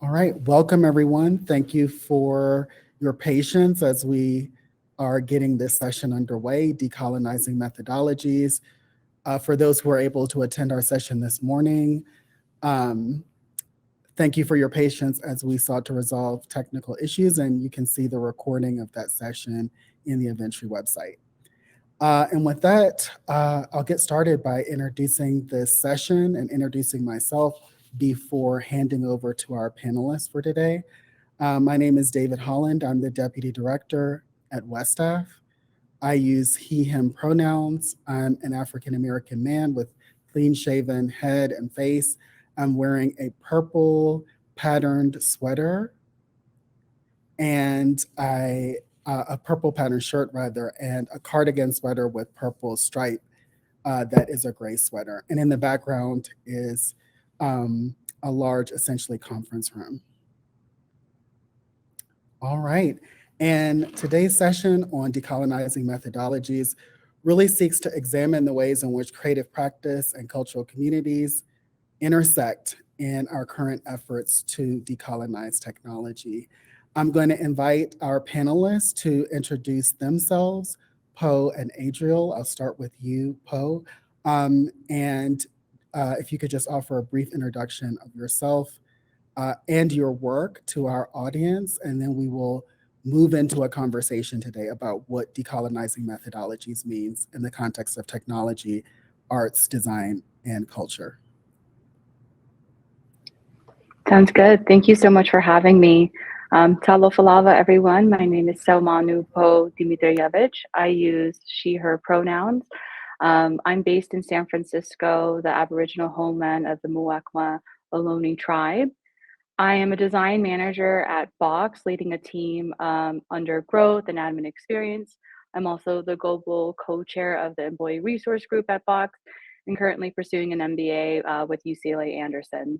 All right, welcome everyone. Thank you for your patience as we are getting this session underway, Decolonizing Methodologies. For those who are able to attend our session this morning, thank you for your patience as we sought to resolve technical issues, and you can see the recording of that session in the Eventree website. And with that, I'll get started by introducing this session and introducing myself before handing over to our panelists for today. My name is David Holland. I'm the Deputy Director at WestAF. I use he, him pronouns. I'm an African-American man with clean-shaven head and face. I'm wearing a purple patterned sweater and a purple patterned shirt rather, and a cardigan sweater with purple stripe that is a gray sweater. And in the background is a large, essentially, conference room. All right, and today's session on decolonizing methodologies really seeks to examine the ways in which creative practice and cultural communities intersect in our current efforts to decolonize technology. I'm going to invite our panelists to introduce themselves, Poe and Adriel. I'll start with you, Poe. If you could just offer a brief introduction of yourself and your work to our audience, and then we will move into a conversation today about what decolonizing methodologies means in the context of technology, arts, design, and culture. Sounds good. Thank you so much for having me. Talo falava, everyone. My name is Selmanu Po Dimitrievich. I use she, her pronouns. I'm based in San Francisco, the Aboriginal homeland of the Muwekma Ohlone tribe. I am a design manager at Box, leading a team under growth and admin experience. I'm also the global co-chair of the employee resource group at Box and currently pursuing an MBA with UCLA Anderson.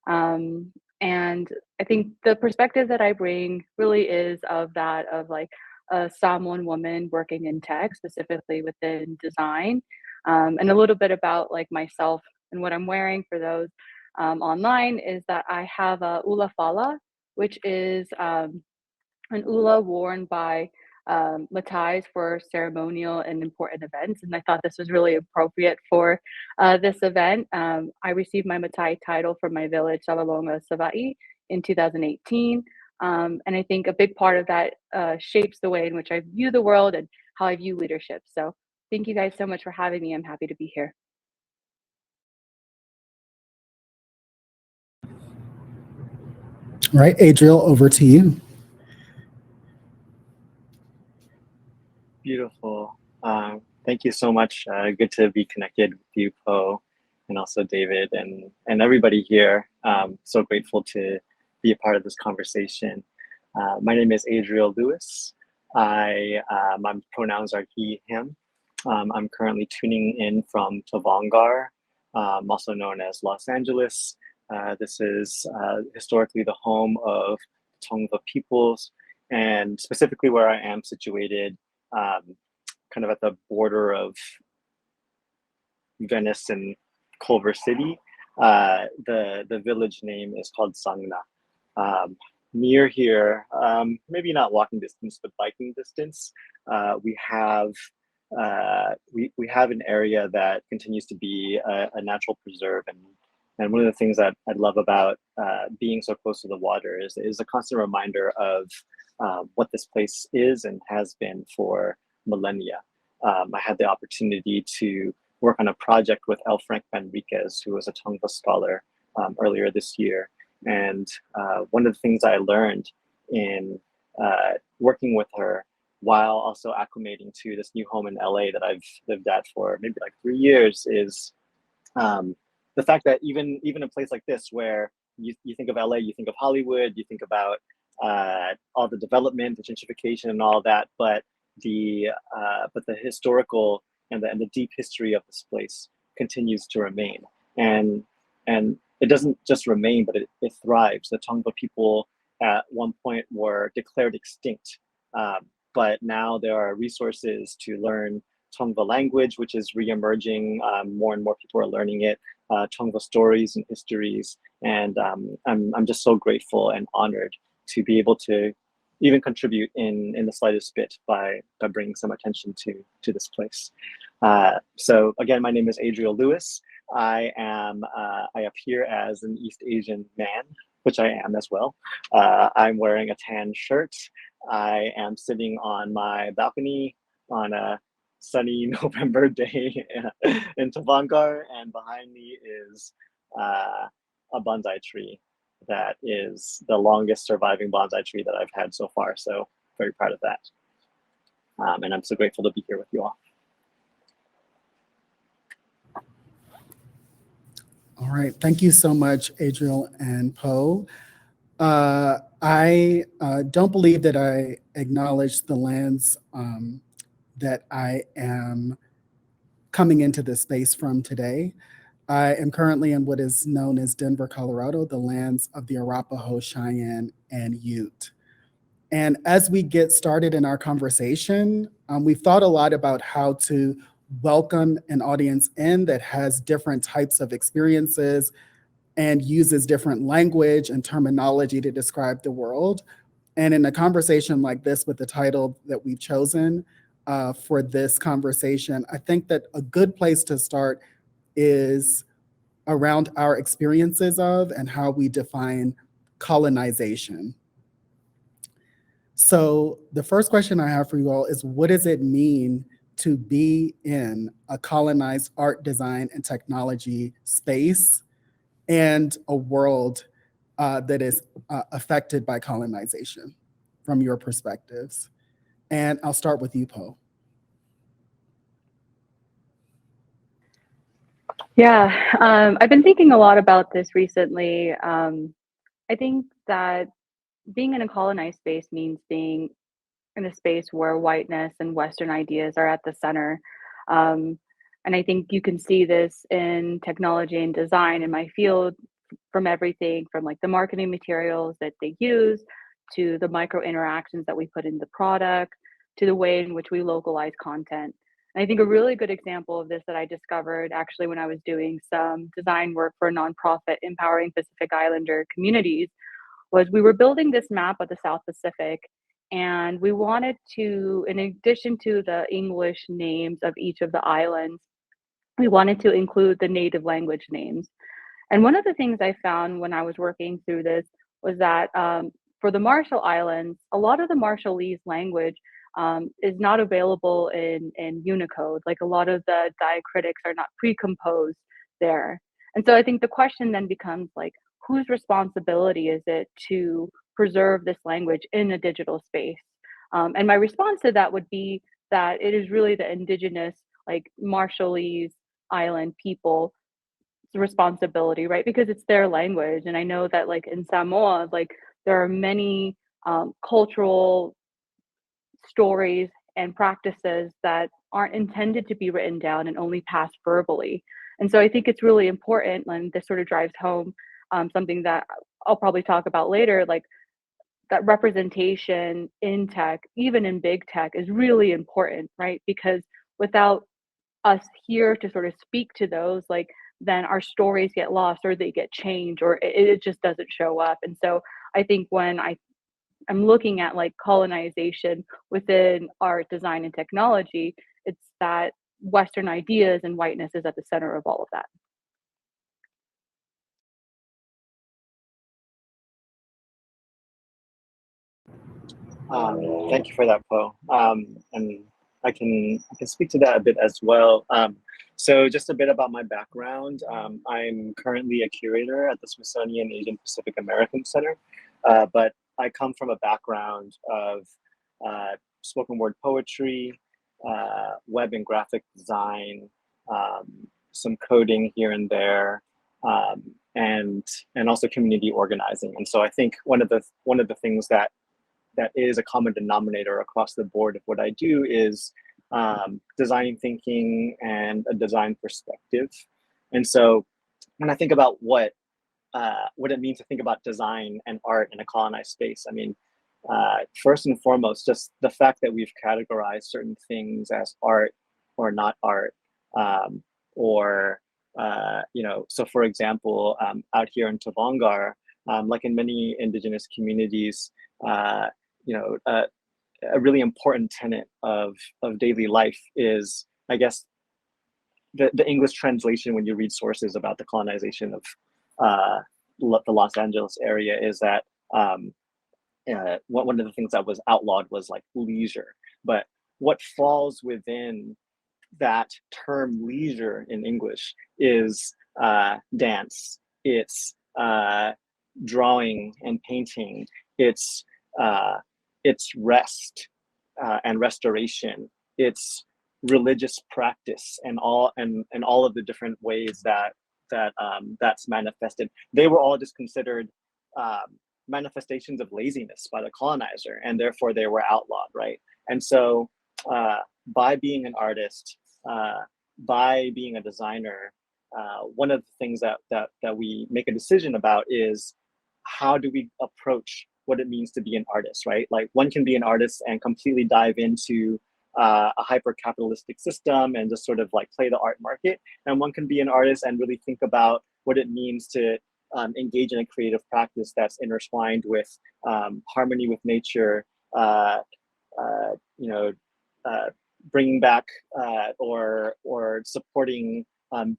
And I think the perspective that I bring really is of that of like a Samoan woman working in tech, specifically within design, and a little bit about like myself and what I'm wearing for those online is that I have a ula fala, which is an ula worn by Matais for ceremonial and important events. And I thought this was really appropriate for this event. I received my Matai title from my village, Salalonga Savai, in 2018. And I think a big part of that shapes the way in which I view the world and how I view leadership. So thank you guys so much for having me. I'm happy to be here. All right, Adriel, over to you. Beautiful. Thank you so much. Good to be connected with you, Poe, and also David and everybody here. So grateful to be a part of this conversation. My name is Adriel Lewis. My pronouns are he, him. I'm currently tuning in from Tavangar, also known as Los Angeles. This is historically the home of Tongva peoples, and specifically where I am situated, kind of at the border of Venice and Culver City. The village name is called Sangna. Near here, maybe not walking distance, but biking distance, we have an area that continues to be a natural preserve, and one of the things that I love about being so close to the water is a constant reminder of what this place is and has been for millennia. I had the opportunity to work on a project with L. Frank Manriquez, who was a Tongva scholar earlier this year. And one of the things I learned in working with her while also acclimating to this new home in LA that I've lived at for maybe like 3 years is the fact that even a place like this, where you think of LA, you think of Hollywood, you think about all the development, the gentrification, and all that, but the historical and the deep history of this place continues to remain, and it doesn't just remain, but it thrives. The Tongva people at one point were declared extinct, but now there are resources to learn Tongva language, which is re-emerging. More and more people are learning it. Tongva stories and histories, and I'm just so grateful and honored to be able to even contribute in the slightest bit by bringing some attention to this place. So again, my name is Adriel Lewis. I appear as an East Asian man, which I am as well. I'm wearing a tan shirt. I am sitting on my balcony on a sunny November day in Tavankar, and behind me is a bonsai tree that is the longest surviving bonsai tree that I've had so far. So very proud of that. And I'm so grateful to be here with you all. All right, thank you so much, Adriel and Poe. I don't believe that I acknowledged the lands that I am coming into this space from today. I am currently in what is known as Denver, Colorado, the lands of the Arapaho, Cheyenne, and Ute. And as we get started in our conversation, we've thought a lot about how to welcome an audience in that has different types of experiences and uses different language and terminology to describe the world. And in a conversation like this with the title that we've chosen for this conversation, I think that a good place to start is around our experiences of and how we define colonization. So the first question I have for you all is, what does it mean to be in a colonized art, design, and technology space and a world that is affected by colonization from your perspectives? And I'll start with you, Poe. Yeah, I've been thinking a lot about this recently. I think that being in a colonized space means being in a space where whiteness and Western ideas are at the center. Um, and I think you can see this in technology and design in my field, from everything from like the marketing materials that they use to the micro interactions that we put in the product to the way in which we localize content. And I think a really good example of this that I discovered actually when I was doing some design work for a nonprofit empowering Pacific Islander communities was we were building this map of the South Pacific, and we wanted to, in addition to the English names of each of the islands, we wanted to include the native language names. And one of the things I found when I was working through this was that for the Marshall Islands, a lot of the Marshallese language is not available in Unicode. Like a lot of the diacritics are not pre-composed there. And so I think the question then becomes like, whose responsibility is it to preserve this language in a digital space? And my response to that would be that it is really the indigenous, like Marshallese island people responsibility, right? Because it's their language. And I know that like in Samoa, like there are many cultural stories and practices that aren't intended to be written down and only passed verbally. And so I think it's really important, and this sort of drives home something that I'll probably talk about later, like that representation in tech, even in big tech, is really important, right? Because without us here to sort of speak to those, like then our stories get lost or they get changed or it just doesn't show up. And so I think when I'm looking at like colonization within art, design, and technology, it's that Western ideas and whiteness is at the center of all of that. Thank you for that, Poe. And I can speak to that a bit as well. So just a bit about my background. I'm currently a curator at the Smithsonian Asian Pacific American Center, but I come from a background of spoken word poetry, web and graphic design, some coding here and there, and also community organizing. And so I think one of the things that is a common denominator across the board of what I do is design thinking and a design perspective. And so when I think about what it means to think about design and art in a colonized space, I mean, first and foremost, just the fact that we've categorized certain things as art or not art, or so for example, out here in Tavangar, like in many indigenous communities, a really important tenet of daily life is, I guess, the English translation when you read sources about the colonization of the Los Angeles area is that one of the things that was outlawed was like leisure. But what falls within that term leisure in English is dance, it's drawing and painting, it's rest and restoration, it's religious practice, and all of the different ways that's manifested. They were all just considered manifestations of laziness by the colonizer, and therefore they were outlawed, right? And so by being an artist, by being a designer, one of the things that we make a decision about is how do we approach what it means to be an artist, right? Like one can be an artist and completely dive into a hyper-capitalistic system and just sort of like play the art market. And one can be an artist and really think about what it means to engage in a creative practice that's intertwined with harmony with nature, bringing back or supporting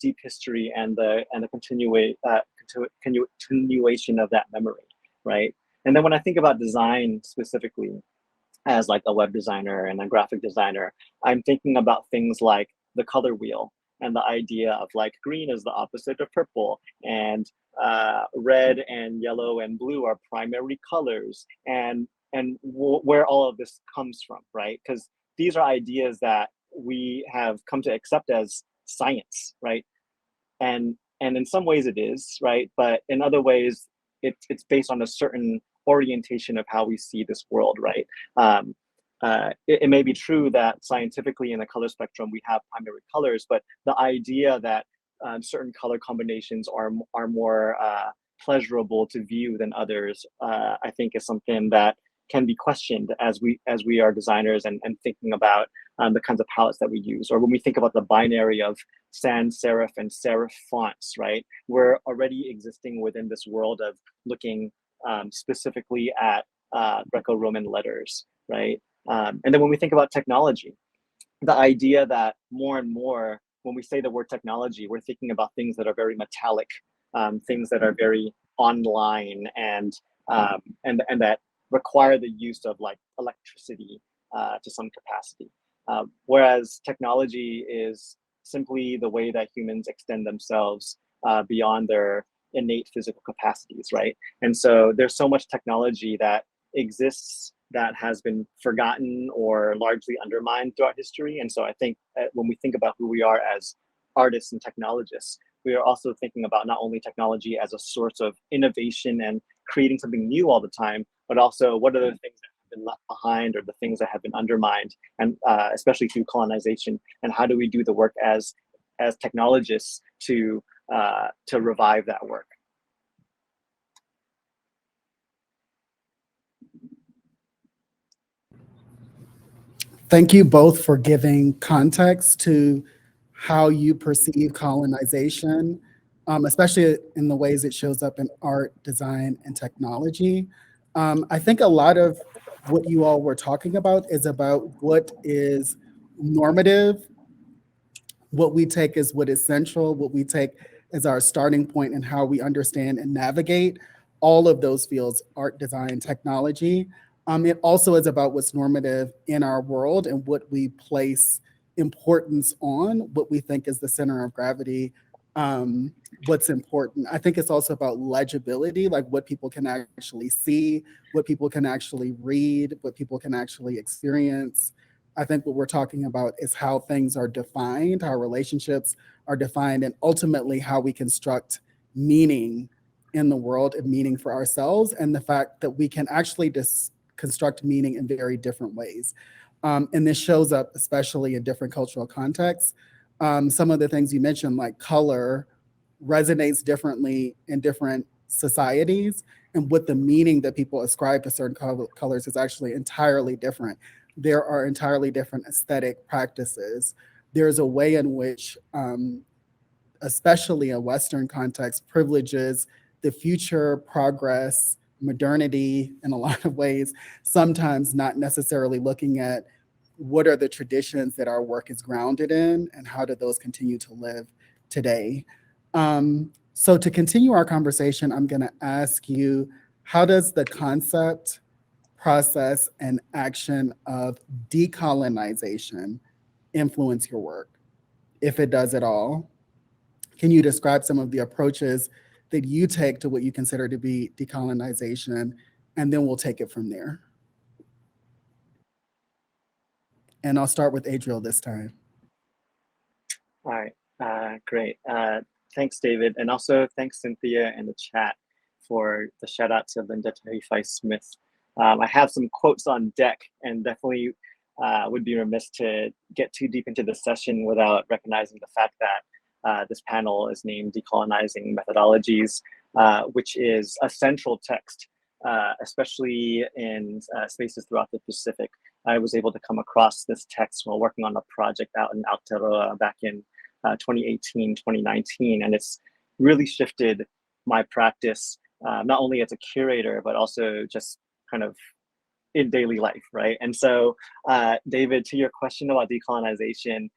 deep history and the continuation of that memory, right? And then when I think about design specifically, as like a web designer and a graphic designer, I'm thinking about things like the color wheel and the idea of like green is the opposite of purple, and red and yellow and blue are primary colors, and where all of this comes from, right? Because these are ideas that we have come to accept as science, right? And in some ways it is, right? But in other ways, it's based on a certain orientation of how we see this world, right? It may be true that scientifically in the color spectrum we have primary colors, but the idea that certain color combinations are more pleasurable to view than others, I think is something that can be questioned as we are designers and thinking about the kinds of palettes that we use. Or when we think about the binary of sans serif and serif fonts, right? We're already existing within this world of looking specifically at Greco-Roman letters, right? And then when we think about technology, the idea that more and more, when we say the word technology, we're thinking about things that are very metallic, things that are very online, and that require the use of like electricity to some capacity. Whereas technology is simply the way that humans extend themselves beyond their innate physical capacities, right? And so there's so much technology that exists that has been forgotten or largely undermined throughout history. And so I think when we think about who we are as artists and technologists, we are also thinking about not only technology as a source of innovation and creating something new all the time, but also what are the things that have been left behind or the things that have been undermined, and especially through colonization, and how do we do the work as technologists to revive that work. Thank you both for giving context to how you perceive colonization, especially in the ways it shows up in art, design, and technology. I think a lot of what you all were talking about is about what is normative, what we take as what is central, what we take as our starting point, and how we understand and navigate all of those fields, art, design, technology. It also is about what's normative in our world and what we place importance on, what we think is the center of gravity, what's important. I think it's also about legibility, like what people can actually see, what people can actually read, what people can actually experience. I think what we're talking about is how things are defined, how relationships are defined, and ultimately how we construct meaning in the world and meaning for ourselves, and the fact that we can actually construct meaning in very different ways. And this shows up especially in different cultural contexts. Some of the things you mentioned, like color, resonates differently in different societies, and what the meaning that people ascribe to certain colors is actually entirely different. There are entirely different aesthetic practices there's a way in which, especially a Western context, privileges the future, progress, modernity in a lot of ways, sometimes not necessarily looking at what are the traditions that our work is grounded in and how do those continue to live today. So to continue our conversation, I'm gonna ask you, how does the concept, process, and action of decolonization influence your work, if it does at all? Can you describe some of the approaches that you take to what you consider to be decolonization? And then we'll take it from there. And I'll start with Adriel this time. All right, great. Thanks, David. And also thanks, Cynthia, in the chat for the shout out to Linda Terry-Smith. I have some quotes on deck and definitely would be remiss to get too deep into the session without recognizing the fact that this panel is named Decolonizing Methodologies, which is a central text, especially in spaces throughout the Pacific. I was able to come across this text while working on a project out in Aotearoa back in 2018, 2019, and it's really shifted my practice, not only as a curator, but also just kind of in daily life, right? And so, David, to your question about decolonization,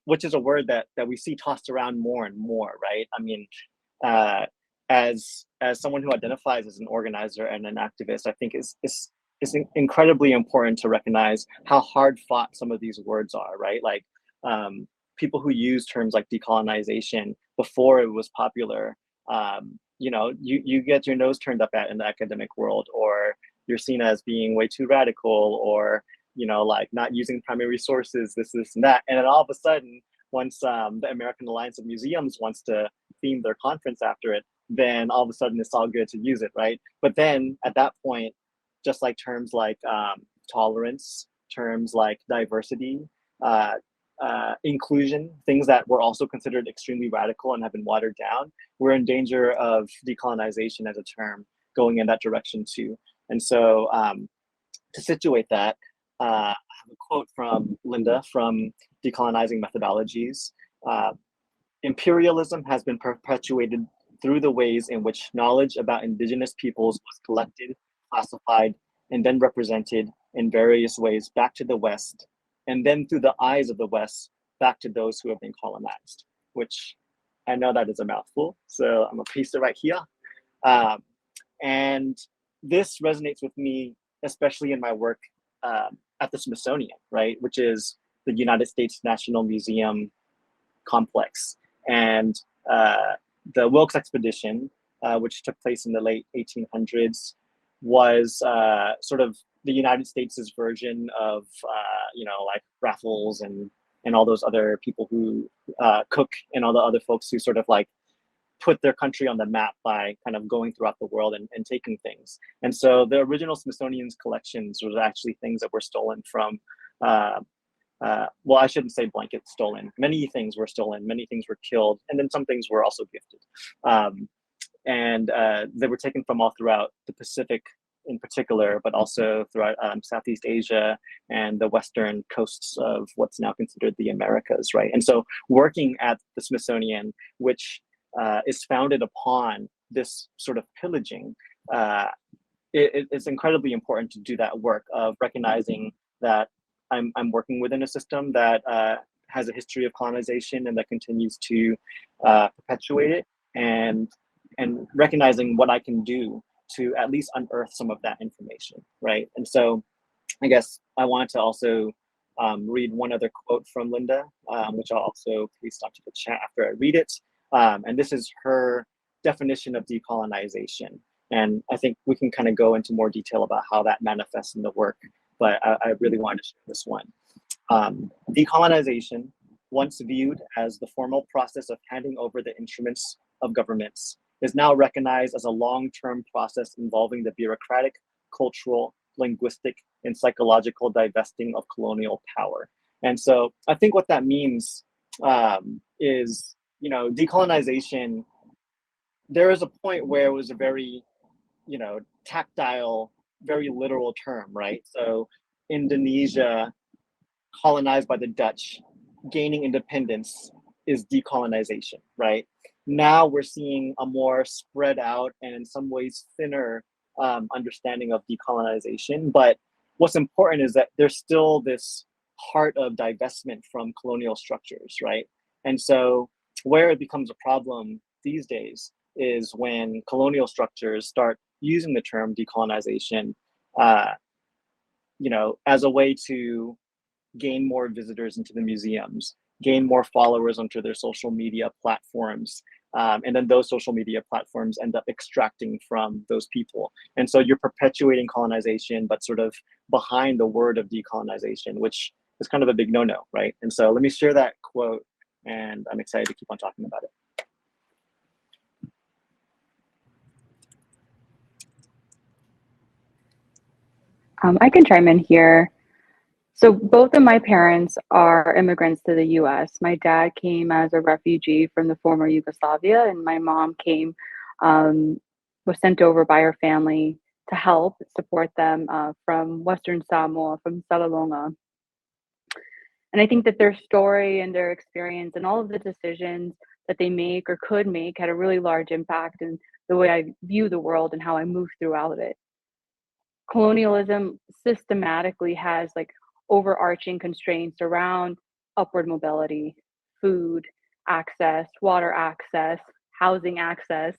which is a word that we see tossed around more and more, right? I mean, as someone who identifies as an organizer and an activist, I think it's incredibly important to recognize how hard fought some of these words are, right? Like people who use terms like decolonization before it was popular, you know, you get your nose turned up at in the academic world, or you're seen as being way too radical, or, you know, like not using primary sources, this and that. And then all of a sudden, once the American Alliance of Museums wants to theme their conference after it, then all of a sudden it's all good to use it, right? But then at that point, just like terms like tolerance, terms like diversity, inclusion, things that were also considered extremely radical and have been watered down, we're in danger of decolonization as a term going in that direction too. And so to situate that, I have a quote from Linda from Decolonizing Methodologies. Imperialism has been perpetuated through the ways in which knowledge about indigenous peoples was collected, classified, and then represented in various ways back to the West, and then through the eyes of the West, back to those who have been colonized, which I know that is a mouthful, so I'm gonna paste it right here. And this resonates with me, especially in my work at the Smithsonian, right, which is the United States National Museum complex. And the Wilkes expedition, which took place in the late 1800s, was sort of the United States' version of, you know, like Raffles and all those other people who Cook and all the other folks who sort of like put their country on the map by kind of going throughout the world and taking things. And so the original Smithsonian's collections was actually things that were stolen from, well, I shouldn't say blanket stolen. Many things were stolen, many things were killed, and then some things were also gifted. And they were taken from all throughout the Pacific in particular, but also throughout Southeast Asia and the western coasts of what's now considered the Americas, right? And so working at the Smithsonian, which is founded upon this sort of pillaging, it's incredibly important to do that work of recognizing that I'm working within a system that has a history of colonization and that continues to perpetuate it, and recognizing what I can do to at least unearth some of that information, right? And so I guess I wanted to also read one other quote from Linda, which I'll also paste onto the chat after I read it. And this is her definition of decolonization. And I think we can kind of go into more detail about how that manifests in the work, but I really wanted to share this one. Decolonization, once viewed as the formal process of handing over the instruments of governments, is now recognized as a long-term process involving the bureaucratic, cultural, linguistic, and psychological divesting of colonial power. And so I think what that means is, you know, decolonization, there is a point where it was a very, you know, tactile, very literal term, right? So Indonesia, colonized by the Dutch, gaining independence is decolonization, right? Now we're seeing a more spread out and in some ways thinner understanding of decolonization. But what's important is that there's still this heart of divestment from colonial structures, right? And so where it becomes a problem these days is when colonial structures start using the term decolonization, as a way to gain more visitors into the museums, gain more followers onto their social media platforms. And then those social media platforms end up extracting from those people. And so you're perpetuating colonization, but sort of behind the word of decolonization, which is kind of a big no-no, right? And so let me share that quote, and I'm excited to keep on talking about it. I can chime in here. So both of my parents are immigrants to the US. My dad came as a refugee from the former Yugoslavia, and my mom was sent over by her family to help support them from Western Samoa, from Salalonga. And I think that their story and their experience and all of the decisions that they make or could make had a really large impact in the way I view the world and how I move throughout it. Colonialism systematically has like overarching constraints around upward mobility, food access, water access, housing access.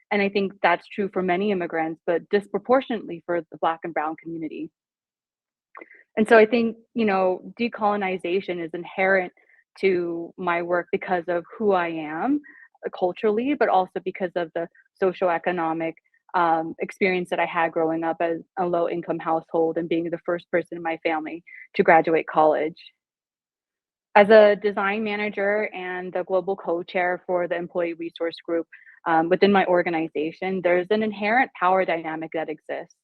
And I think that's true for many immigrants, but disproportionately for the Black and Brown community. And so I think, decolonization is inherent to my work because of who I am culturally, but also because of the socioeconomic experience that I had growing up as a low income household and being the first person in my family to graduate college. As a design manager and the global co-chair for the employee resource group within my organization, there's an inherent power dynamic that exists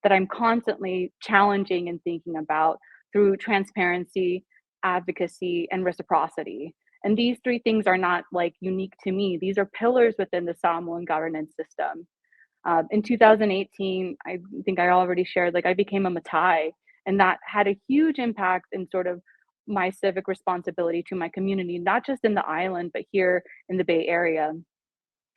that I'm constantly challenging and thinking about through transparency, advocacy, and reciprocity. And these three things are not like unique to me. These are pillars within the Samoan governance system. In 2018, I think I already shared, like I became a Matai, and that had a huge impact in sort of my civic responsibility to my community, not just in the island, but here in the Bay Area.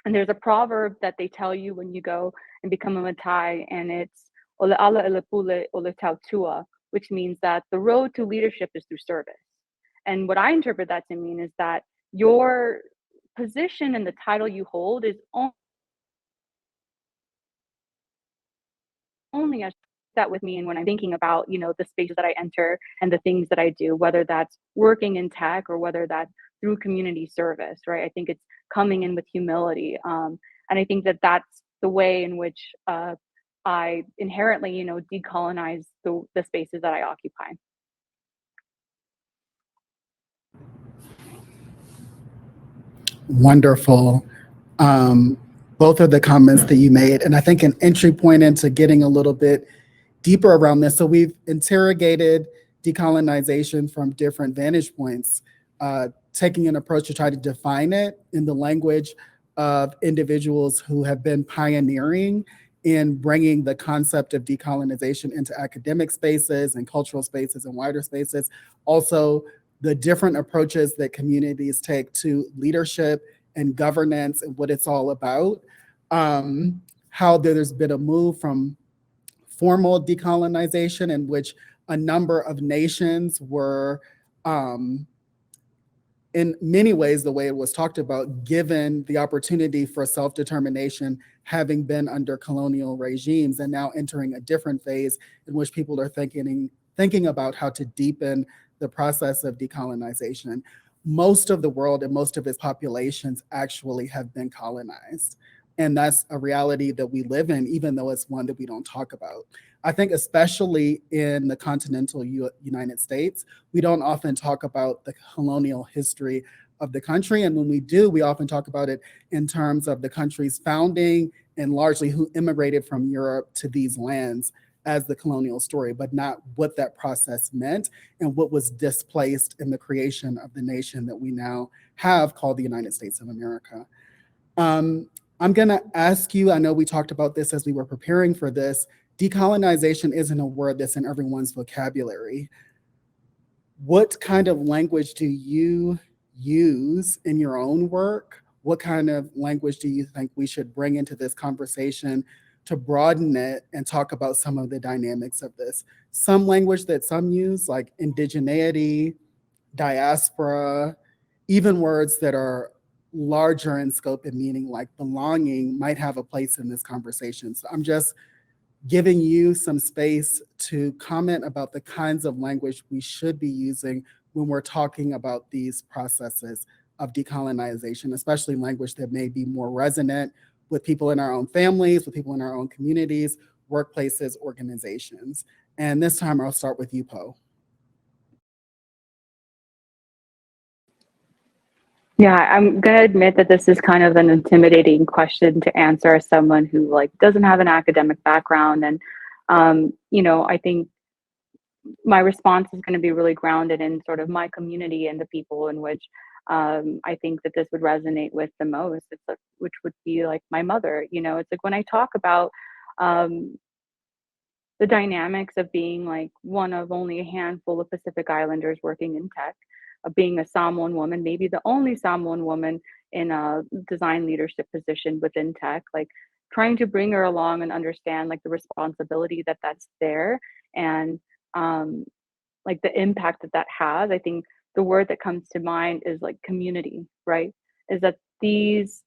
And there's a proverb that they tell you when you go and become a Matai, and it's "Ole ala ele pule ole tautua," which means that the road to leadership is through service. And what I interpret that to mean is that your position and the title you hold is only as that with me and when I'm thinking about the spaces that I enter and the things that I do, whether that's working in tech or whether that's through community service, right? I think it's coming in with humility, and I think that that's the way in which I inherently decolonize the spaces that I occupy. Wonderful. Both of the comments that you made, and I think an entry point into getting a little bit deeper around this. So we've interrogated decolonization from different vantage points, taking an approach to try to define it in the language of individuals who have been pioneering in bringing the concept of decolonization into academic spaces and cultural spaces and wider spaces. Also, the different approaches that communities take to leadership and governance and what it's all about. How there's been a move from formal decolonization in which a number of nations were, in many ways, the way it was talked about, given the opportunity for self-determination, having been under colonial regimes, and now entering a different phase in which people are thinking about how to deepen the process of decolonization. Most of the world and most of its populations actually have been colonized. And that's a reality that we live in, even though it's one that we don't talk about. I think especially in the continental United States, we don't often talk about the colonial history of the country. And when we do, we often talk about it in terms of the country's founding and largely who immigrated from Europe to these lands as the colonial story, but not what that process meant and what was displaced in the creation of the nation that we now have called the United States of America. I'm gonna ask you, I know we talked about this as we were preparing for this, decolonization isn't a word that's in everyone's vocabulary. what kind of language do you use in your own work? What kind of language do you think we should bring into this conversation to broaden it and talk about some of the dynamics of this? Some language that some use, like indigeneity, diaspora, even words that are larger in scope and meaning, like belonging, might have a place in this conversation. So I'm just giving you some space to comment about the kinds of language we should be using when we're talking about these processes of decolonization, especially language that may be more resonant with people in our own families, with people in our own communities, workplaces, organizations. And this time I'll start with you, Po. Yeah, I'm gonna admit that this is kind of an intimidating question to answer as someone who like doesn't have an academic background. And I think my response is going to be really grounded in sort of my community and the people in which I think that this would resonate with the most. It's like, which would be like my mother. It's like when I talk about um, the dynamics of being like one of only a handful of Pacific Islanders working in tech, of being a Samoan woman, maybe the only Samoan woman in a design leadership position within tech, like trying to bring her along and understand like the responsibility that's there, and um, like the impact that has. I think the word that comes to mind is like community, right? Is that there's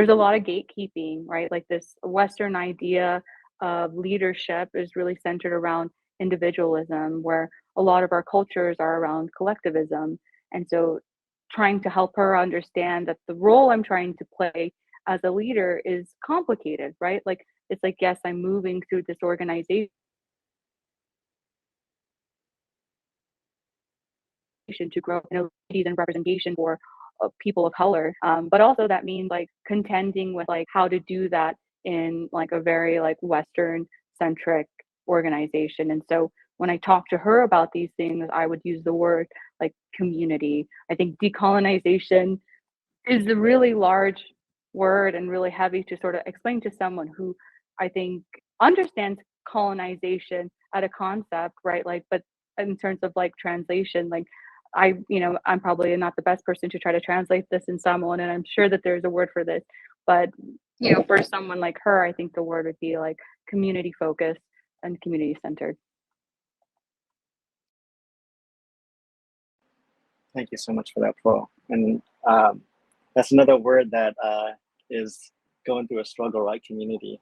a lot of gatekeeping, right? Like this Western idea of leadership is really centered around individualism, where a lot of our cultures are around collectivism. And so trying to help her understand that the role I'm trying to play as a leader is complicated, right? Like it's like, yes, I'm moving through this organization to grow inequalities and representation for people of color, but also that means like contending with like how to do that in like a very like Western centric organization. And so when I talk to her about these things, I would use the word like community. I think decolonization is a really large word and really heavy to sort of explain to someone who I think understands colonization at a concept, right? Like, but in terms of like translation, like I'm probably not the best person to try to translate this in Samoan, and I'm sure that there's a word for this. But for someone like her, I think the word would be like community focused and community centered. Thank you so much for that, Flo. And that's another word that is going through a struggle, right? Community.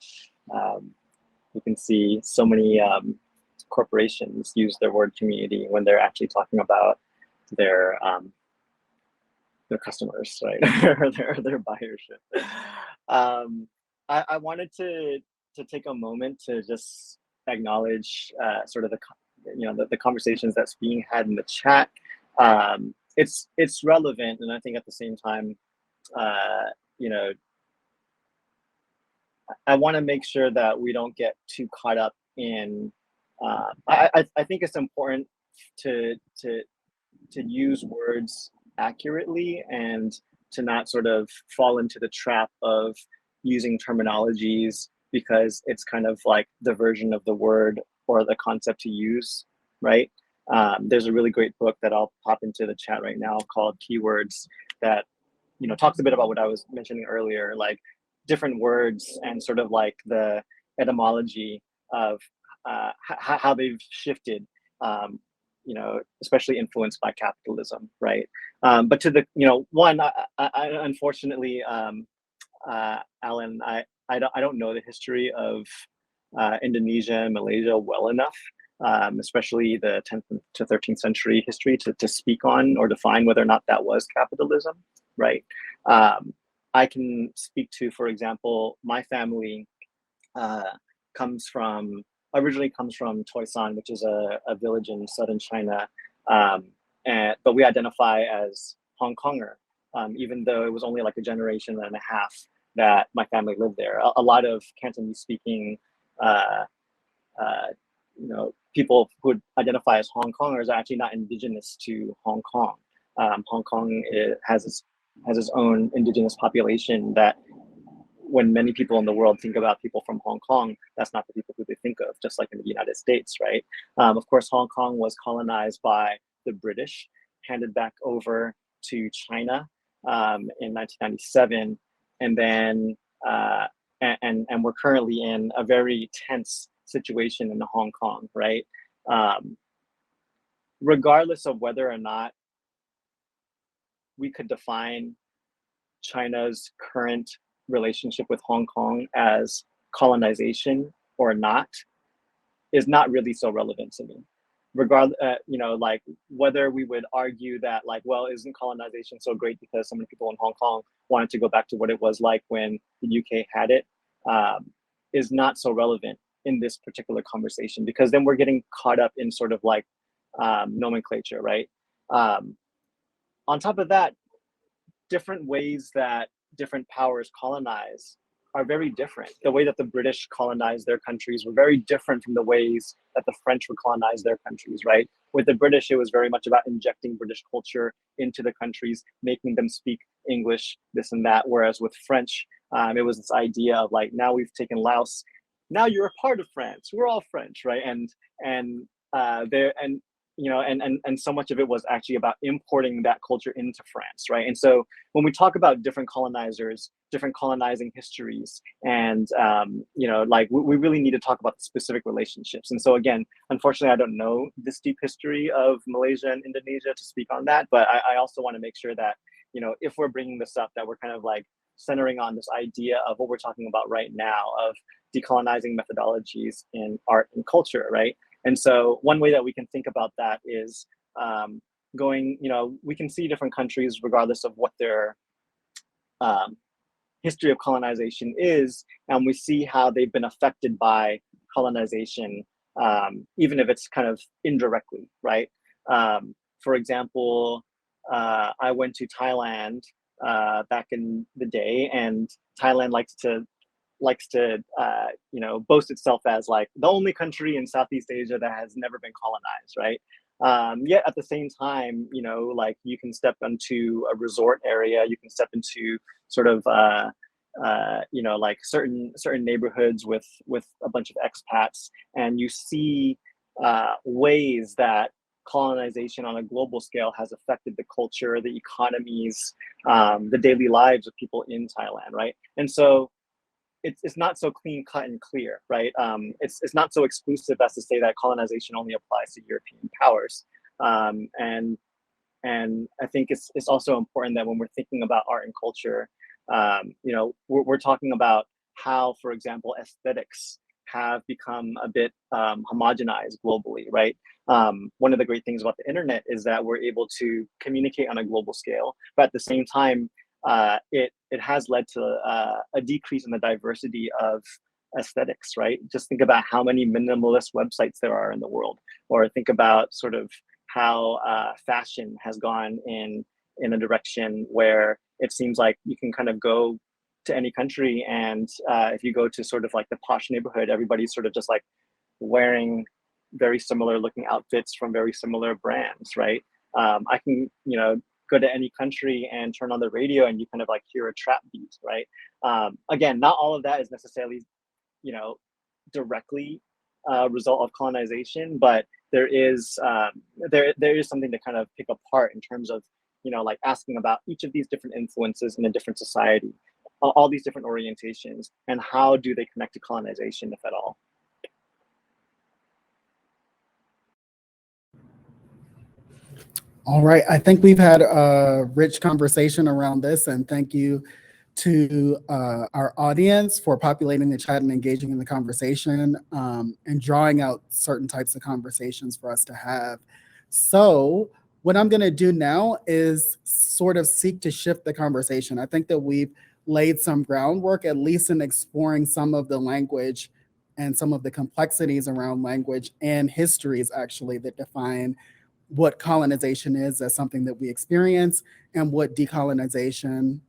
You can see so many corporations use their word community when they're actually talking about their customers, right? or their buyership. I wanted to take a moment to just acknowledge sort of the conversations that's being had in the chat. It's relevant, and I think at the same time, I want to make sure that we don't get too caught up in. I think it's important to use words accurately and to not sort of fall into the trap of using terminologies because it's kind of like the version of the word or the concept to use, right? There's a really great book that I'll pop into the chat right now called Keywords that talks a bit about what I was mentioning earlier, like different words and sort of like the etymology of how they've shifted, especially influenced by capitalism, right? But to the, one, I unfortunately, Alan, I don't know the history of Indonesia and Malaysia well enough, especially the 10th to 13th century history to speak on or define whether or not that was capitalism, right? I can speak to, for example, my family originally comes from Toisan, which is a village in southern China, but we identify as Hong Konger, even though it was only like a generation and a half that my family lived there. A lot of Cantonese speaking people who would identify as Hong Kongers are actually not indigenous to Hong Kong. Hong Kong has its own indigenous population that when many people in the world think about people from Hong Kong, that's not the people who they think of, just like in the United States, right? Of course, Hong Kong was colonized by the British handed back over to China in 1997, and then and we're currently in a very tense situation in Hong Kong, right? Regardless of whether or not we could define China's current relationship with Hong Kong as colonization or not, is not really so relevant to me. Like whether we would argue that like, well, isn't colonization so great because so many people in Hong Kong wanted to go back to what it was like when the UK had it, is not so relevant in this particular conversation, because then we're getting caught up in sort of like nomenclature, right? On top of that, different ways that different powers colonize are very different. The way that the British colonized their countries were very different from the ways that the French would colonize their countries, right? With the British, it was very much about injecting British culture into the countries, making them speak English, this and that. Whereas with French, it was this idea of like, now we've taken Laos, now you're a part of France. We're all French, right? And so much of it was actually about importing that culture into France, right? And so when we talk about different colonizers, different colonizing histories, and we really need to talk about the specific relationships. And so again, unfortunately, I don't know this deep history of Malaysia and Indonesia to speak on that, but I also want to make sure that, if we're bringing this up, that we're kind of like centering on this idea of what we're talking about right now of decolonizing methodologies in art and culture, right? And so one way that we can think about that is we can see different countries regardless of what their history of colonization is, and we see how they've been affected by colonization, even if it's kind of indirectly, right? For example, I went to Thailand back in the day, and Thailand likes to boast itself as like the only country in Southeast Asia that has never been colonized, right? Yet at the same time, like you can step into a resort area, you can step into sort of like certain neighborhoods with a bunch of expats, and you see ways that colonization on a global scale has affected the culture, the economies, the daily lives of people in Thailand, right? And so it's not so clean cut and clear, right? It's not so exclusive as to say that colonization only applies to European powers. And I think it's also important that when we're thinking about art and culture, we're talking about how, for example, aesthetics have become a bit homogenized globally, right? One of the great things about the internet is that we're able to communicate on a global scale, but at the same time, it has led to a decrease in the diversity of aesthetics, right? Just think about how many minimalist websites there are in the world, or think about sort of how fashion has gone in a direction where it seems like you can kind of go to any country, and if you go to sort of like the posh neighborhood, everybody's sort of just like wearing very similar looking outfits from very similar brands, right? I can, go to any country and turn on the radio and you kind of like hear a trap beat, right? Again, not all of that is necessarily, directly a result of colonization, but there is something to kind of pick apart in terms of, like asking about each of these different influences in a different society, all these different orientations, and how do they connect to colonization, if at all. All right, I think we've had a rich conversation around this, and thank you to our audience for populating the chat and engaging in the conversation, and drawing out certain types of conversations for us to have. So what I'm gonna do now is sort of seek to shift the conversation. I think that we've laid some groundwork, at least in exploring some of the language and some of the complexities around language and histories actually that define what colonization is as something that we experience, and what decolonization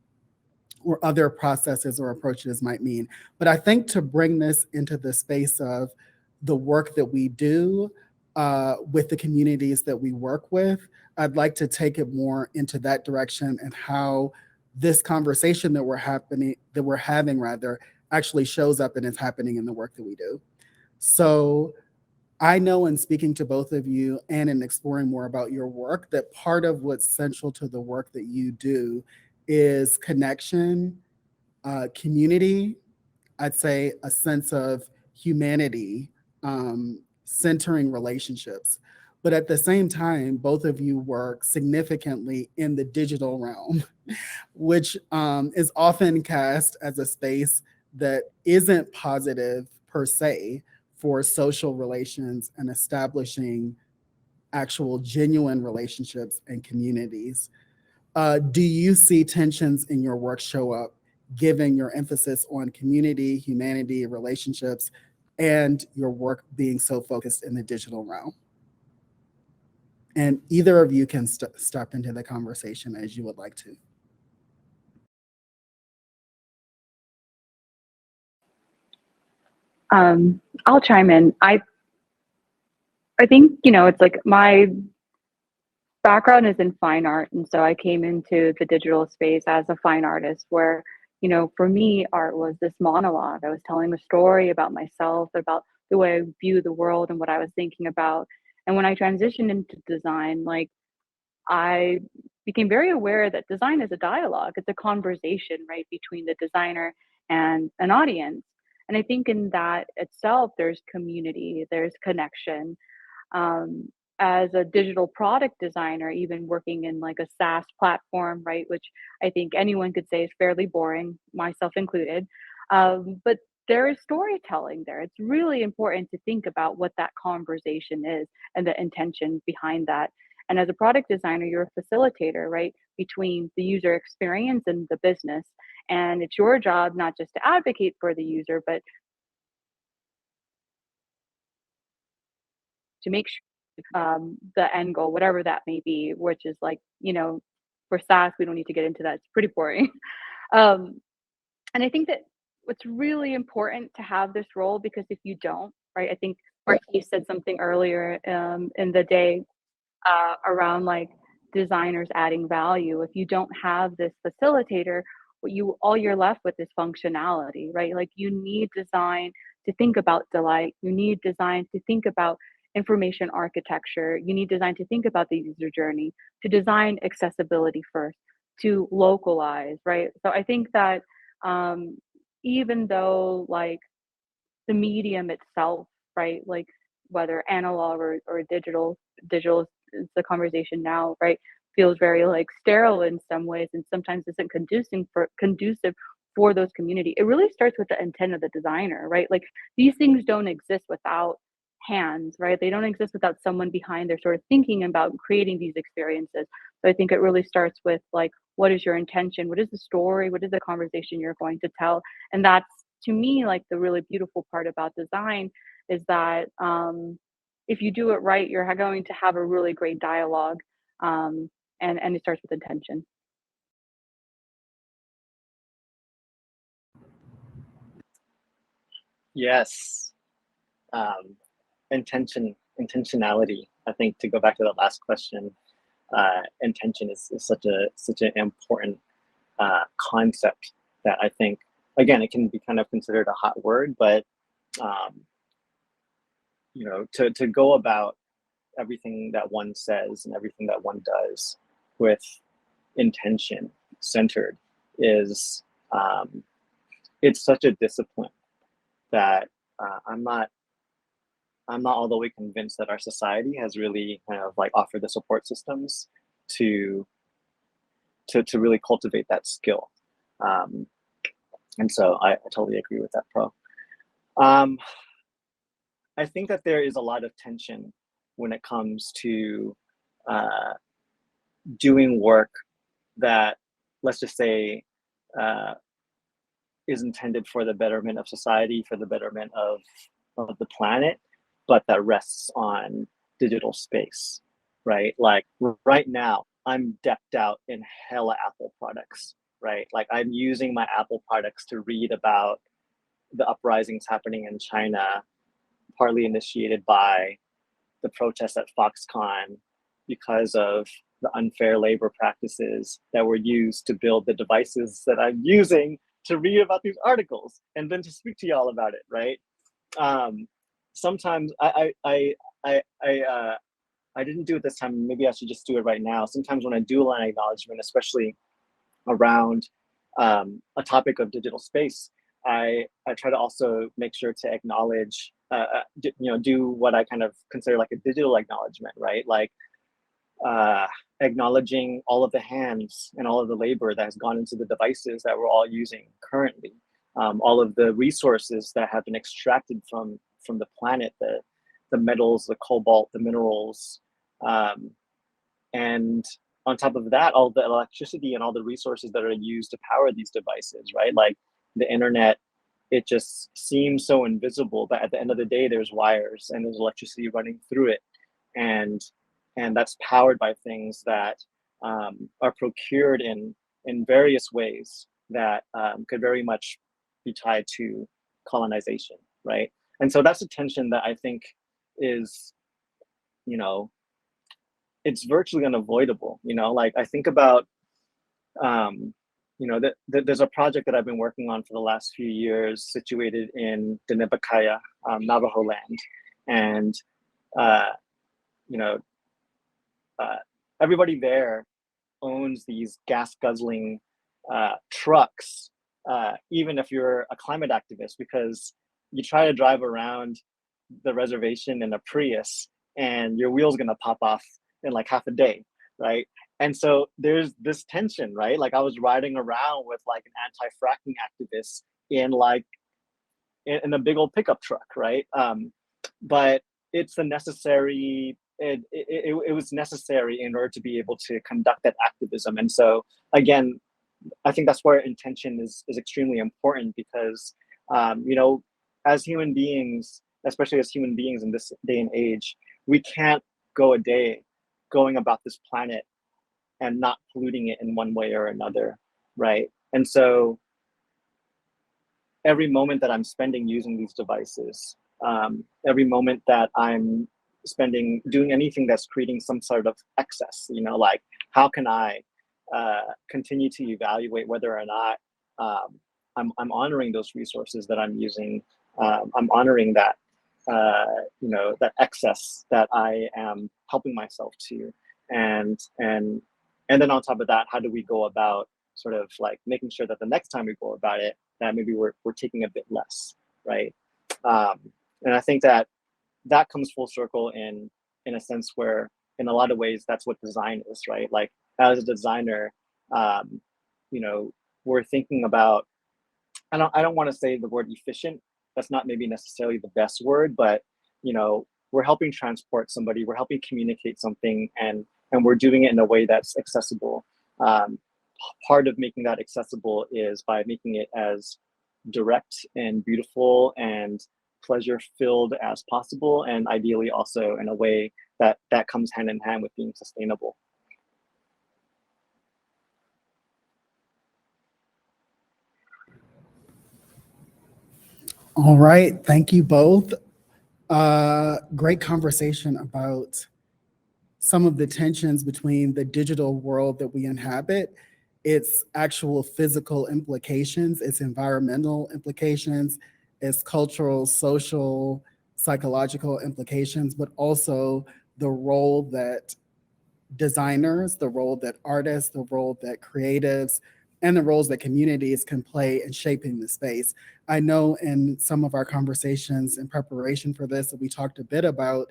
or other processes or approaches might mean. But I think to bring this into the space of the work that we do with the communities that we work with, I'd like to take it more into that direction, and how this conversation that we're having actually shows up and is happening in the work that we do. So I know in speaking to both of you and in exploring more about your work that part of what's central to the work that you do is connection, community, I'd say a sense of humanity, centering relationships. But at the same time, both of you work significantly in the digital realm, which is often cast as a space that isn't positive per se for social relations and establishing actual genuine relationships and communities. Do you see tensions in your work show up given your emphasis on community, humanity, relationships, and your work being so focused in the digital realm? And either of you can step into the conversation as you would like to. I'll chime in. I think, it's like my background is in fine art. And so I came into the digital space as a fine artist where, for me, art was this monologue. I was telling a story about myself, about the way I view the world and what I was thinking about. And when I transitioned into design, like I became very aware that design is a dialogue. It's a conversation, right, between the designer and an audience. And I think in that itself, there's community, there's connection. um, as a digital product designer, even working in like a SaaS platform, right, which I think anyone could say is fairly boring, myself included. But there is storytelling there. It's really important to think about what that conversation is and the intention behind that. And as a product designer, you're a facilitator, right, between the user experience and the business. And it's your job not just to advocate for the user, but to make sure the end goal, whatever that may be, which is like, for SaaS, we don't need to get into that. It's pretty boring. Um, and I think that what's really important to have this role, because if you don't, right, I think Marquise said something earlier in the day around like designers adding value. If you don't have this facilitator, what you all you're left with is functionality, right? Like you need design to think about delight. You need design to think about information architecture. You need design to think about the user journey, to design accessibility first, to localize, right? So I think that um, even though like the medium itself, right? Like whether analog or digital is the conversation now, right? Feels very like sterile in some ways and sometimes isn't conducive for those community. It really starts with the intent of the designer, right? Like these things don't exist without hands, right? They don't exist without someone behind there sort of thinking about creating these experiences. So I think it really starts with like, what is your intention? What is the story? What is the conversation you're going to tell? And that's to me like the really beautiful part about design is that if you do it right, you're going to have a really great dialogue, and it starts with intention. Yes. Um, intentionality. I think to go back to the last question, intention is such an important concept that I think, again, it can be kind of considered a hot word, but um, to go about everything that one says and everything that one does with intention centered is it's such a discipline that I'm not all the way convinced that our society has really kind of like offered the support systems to to really cultivate that skill. Um, and so I totally agree with that, Pro. Um, I think that there is a lot of tension when it comes to uh, doing work that, let's just say, uh, is intended for the betterment of society, for the betterment of the planet, but that rests on digital space, right? Like right now, I'm decked out in hella Apple products, right? Like I'm using my Apple products to read about the uprisings happening in China, partly initiated by the protests at Foxconn because of the unfair labor practices that were used to build the devices that I'm using to read about these articles and then to speak to y'all about it, right? Um, sometimes I didn't do it this time. Maybe I should just do it right now. Sometimes when I do line acknowledgement, especially around a topic of digital space, I try to also make sure to acknowledge, do what I kind of consider like a digital acknowledgement, right? Like acknowledging all of the hands and all of the labor that has gone into the devices that we're all using currently, all of the resources that have been extracted from the planet, the metals, the cobalt, the minerals, and on top of that, all the electricity and all the resources that are used to power these devices, right? Like the internet, it just seems so invisible, but at the end of the day, there's wires and there's electricity running through it. And that's powered by things that are procured in various ways that could very much be tied to colonization, right? And so that's a tension that I think is, it's virtually unavoidable. Like I think about, there's a project that I've been working on for the last few years situated in Denebakaya, Navajo land. And, everybody there owns these gas guzzling trucks, even if you're a climate activist, because you try to drive around the reservation in a Prius and your wheel's gonna pop off in like half a day, right? And so there's this tension, right? Like I was riding around with like an anti-fracking activist in in a big old pickup truck, right? But it's a necessary, it was necessary in order to be able to conduct that activism. And so again, I think that's where intention is extremely important, because as human beings, especially as human beings in this day and age, we can't go a day going about this planet and not polluting it in one way or another, right? And so every moment that I'm spending using these devices, every moment that I'm spending doing anything that's creating some sort of excess, like how can I continue to evaluate whether or not I'm honoring those resources that I'm using. I'm honoring that, that excess that I am helping myself to, and then on top of that, how do we go about sort of like making sure that the next time we go about it, that maybe we're taking a bit less, right? And I think that comes full circle in a sense where, in a lot of ways, that's what design is, right? Like as a designer, we're thinking about, I don't want to say the word efficient. That's not maybe necessarily the best word, but we're helping transport somebody, we're helping communicate something, and we're doing it in a way that's accessible. Part of making that accessible is by making it as direct and beautiful and pleasure-filled as possible, and ideally also in a way that comes hand in hand with being sustainable. All right, thank you both. Great conversation about some of the tensions between the digital world that we inhabit, its actual physical implications, its environmental implications, its cultural, social, psychological implications, but also the role that designers, the role that artists, the role that creatives, and the roles that communities can play in shaping the space. I know in some of our conversations in preparation for this that we talked a bit about,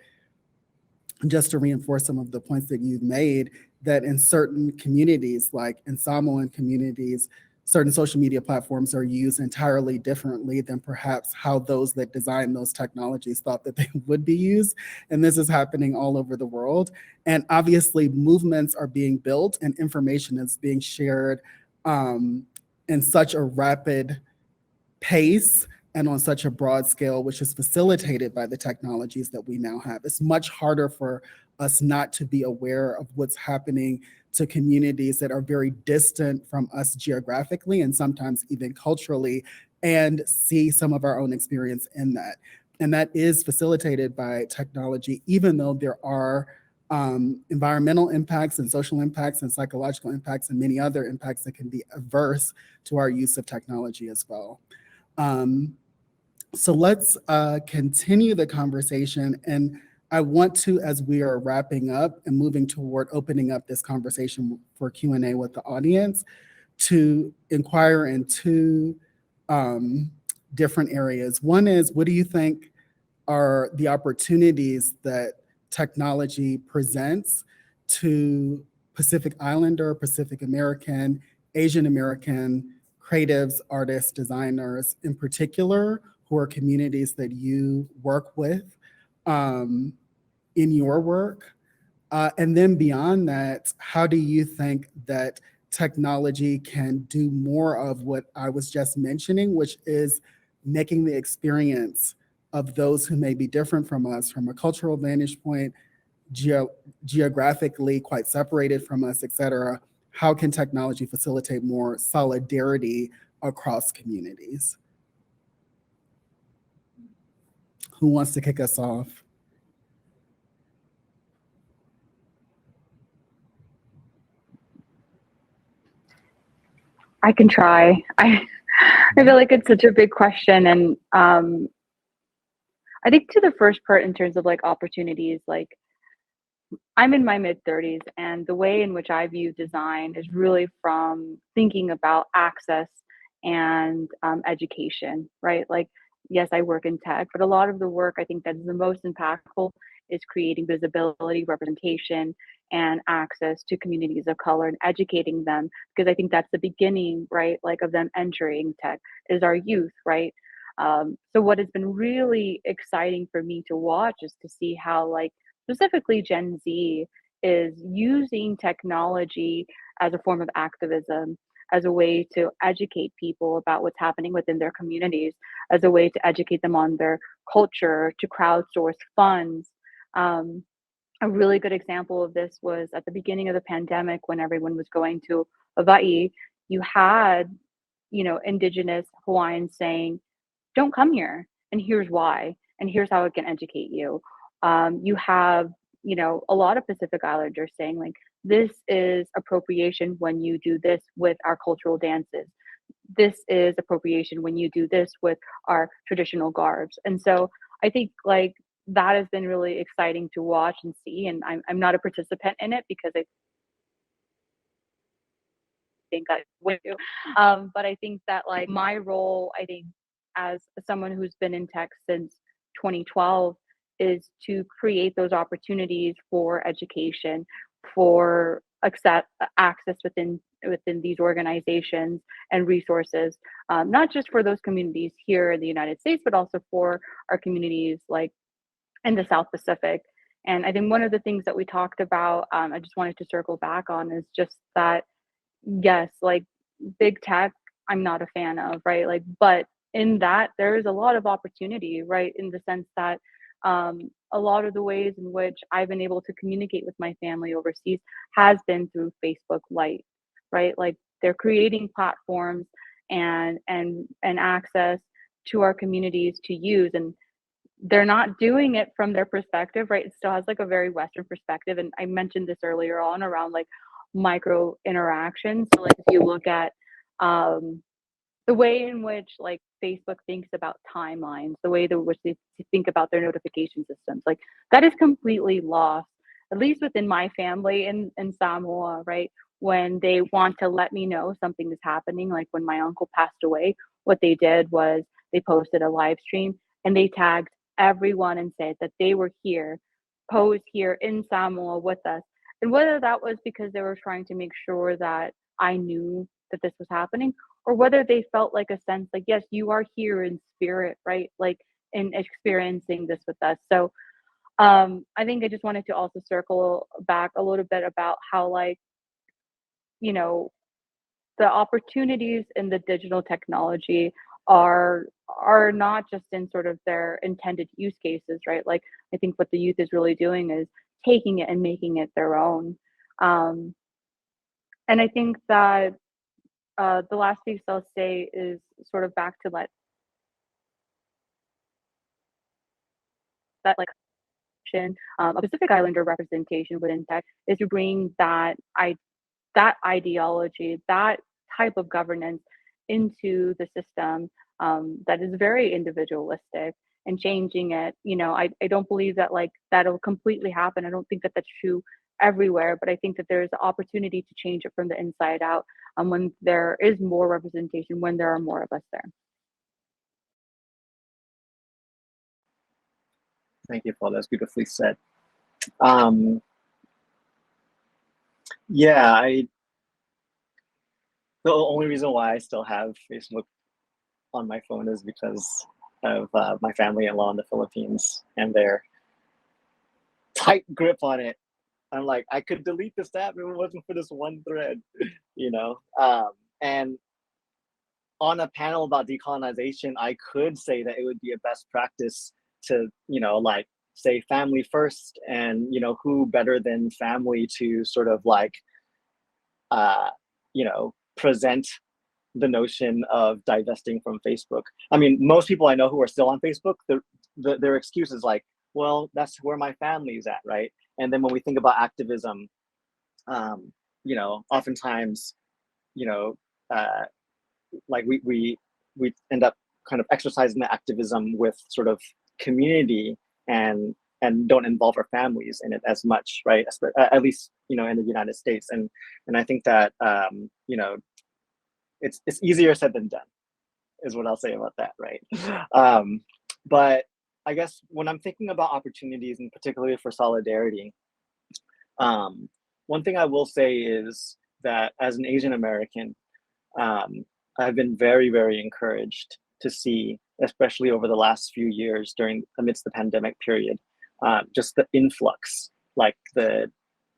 just to reinforce some of the points that you've made, that in certain communities, like in Samoan communities, certain social media platforms are used entirely differently than perhaps how those that designed those technologies thought that they would be used. And this is happening all over the world. And obviously movements are being built and information is being shared in such a rapid pace and on such a broad scale, which is facilitated by the technologies that we now have. It's much harder for us not to be aware of what's happening to communities that are very distant from us geographically and sometimes even culturally, and see some of our own experience in that. And that is facilitated by technology, even though there are environmental impacts and social impacts and psychological impacts and many other impacts that can be adverse to our use of technology as well. So let's continue the conversation. And I want to, as we are wrapping up and moving toward opening up this conversation for Q&A with the audience, to inquire into different areas. One is, what do you think are the opportunities that technology presents to Pacific Islander, Pacific American, Asian American creatives, artists, designers in particular, who are communities that you work with in your work? And then beyond that, how do you think that technology can do more of what I was just mentioning, which is making the experience of those who may be different from us from a cultural vantage point, geographically quite separated from us, et cetera? How can technology facilitate more solidarity across communities? Who wants to kick us off? I can try. I feel like it's such a big question. And I think to the first part in terms of like opportunities, like I'm in my mid 30s, and the way in which I view design is really from thinking about access and education, right? Like, yes, I work in tech, but a lot of the work I think that is the most impactful is creating visibility, representation, and access to communities of color and educating them, because I think that's the beginning, right? Like of them entering tech is our youth, right? So what has been really exciting for me to watch is to see how like specifically Gen Z is using technology as a form of activism, as a way to educate people about what's happening within their communities, as a way to educate them on their culture, to crowdsource funds. Um, a really good example of this was at the beginning of the pandemic when everyone was going to Hawaii. You had, indigenous Hawaiians saying, don't come here, and here's why, and here's how it can educate you. You have, a lot of Pacific Islanders saying like, this is appropriation when you do this with our cultural dances. This is appropriation when you do this with our traditional garbs. And so I think like that has been really exciting to watch and see. And I'm not a participant in it because I think I would do. But I think that like my role, I think as someone who's been in tech since 2012 is to create those opportunities for education, for access within these organizations and resources, not just for those communities here in the United States, but also for our communities like in the South Pacific. And I think one of the things that we talked about, I just wanted to circle back on, is just that yes, like big tech, I'm not a fan of, right? Like, but in that, there is a lot of opportunity, right? In the sense that a lot of the ways in which I've been able to communicate with my family overseas has been through Facebook Lite, right? Like they're creating platforms and access to our communities to use, and they're not doing it from their perspective, right? It still has like a very Western perspective. And I mentioned this earlier on around like micro interactions. So like if you look at the way in which like Facebook thinks about timelines, the way in which they think about their notification systems, like that is completely lost, at least within my family in Samoa, right? When they want to let me know something is happening, like when my uncle passed away, what they did was they posted a live stream and they tagged everyone and said that they were here, posed here in Samoa with us. And whether that was because they were trying to make sure that I knew that this was happening, or whether they felt like a sense like, yes, you are here in spirit, right? Like in experiencing this with us. So I think I just wanted to also circle back a little bit about how like, you know, the opportunities in the digital technology are not just in sort of their intended use cases, right? Like I think what the youth is really doing is taking it and making it their own. Um, and I think that the last piece I'll say is sort of back to that like a Pacific Islander representation within tech is to bring that ideology, that type of governance into the system, that is very individualistic, and changing it, I don't believe that like that'll completely happen. I don't think that that's true everywhere, but I think that there's an opportunity to change it from the inside out, when there is more representation, when there are more of us there. Thank you, Paul. That's beautifully said. Yeah, the only reason why I still have Facebook on my phone is because of my family-in-law in the Philippines and their tight grip on it. I'm like, I could delete this app if it wasn't for this one thread, you know? And on a panel about decolonization, I could say that it would be a best practice to, like, say family first, and, who better than family to sort of like, present the notion of divesting from Facebook. I mean, most people I know who are still on Facebook, their excuse is like, well, that's where my family's at, right? And then when we think about activism, oftentimes, like we end up kind of exercising the activism with sort of community, and don't involve our families in it as much, right? At least, in the United States. And I think that, it's easier said than done, is what I'll say about that, right? But I guess when I'm thinking about opportunities, and particularly for solidarity, one thing I will say is that as an Asian American, I've been very, very encouraged to see, especially over the last few years amidst the pandemic period, just the influx, like the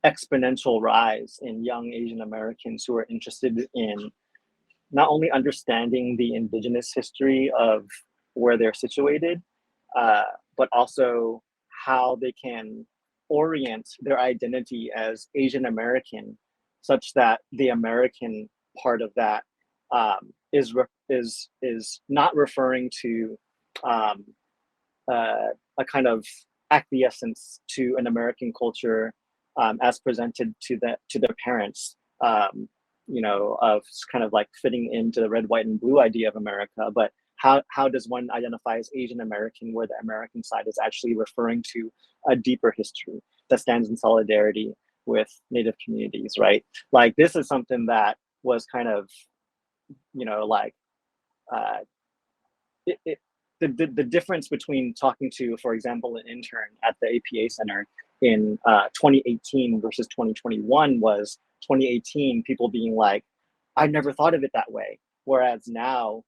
exponential rise in young Asian Americans who are interested in not only understanding the indigenous history of where they're situated, but also how they can orient their identity as Asian American, such that the American part of that is not referring to a kind of acquiescence to an American culture as presented to their parents, of kind of like fitting into the red, white, and blue idea of America, but how does one identify as Asian American, where the American side is actually referring to a deeper history that stands in solidarity with Native communities, right? Like, this is something that was kind of, the difference between talking to, for example, an intern at the APA Center in 2018 versus 2021 was 2018, people being like, I never thought of it that way. Whereas now,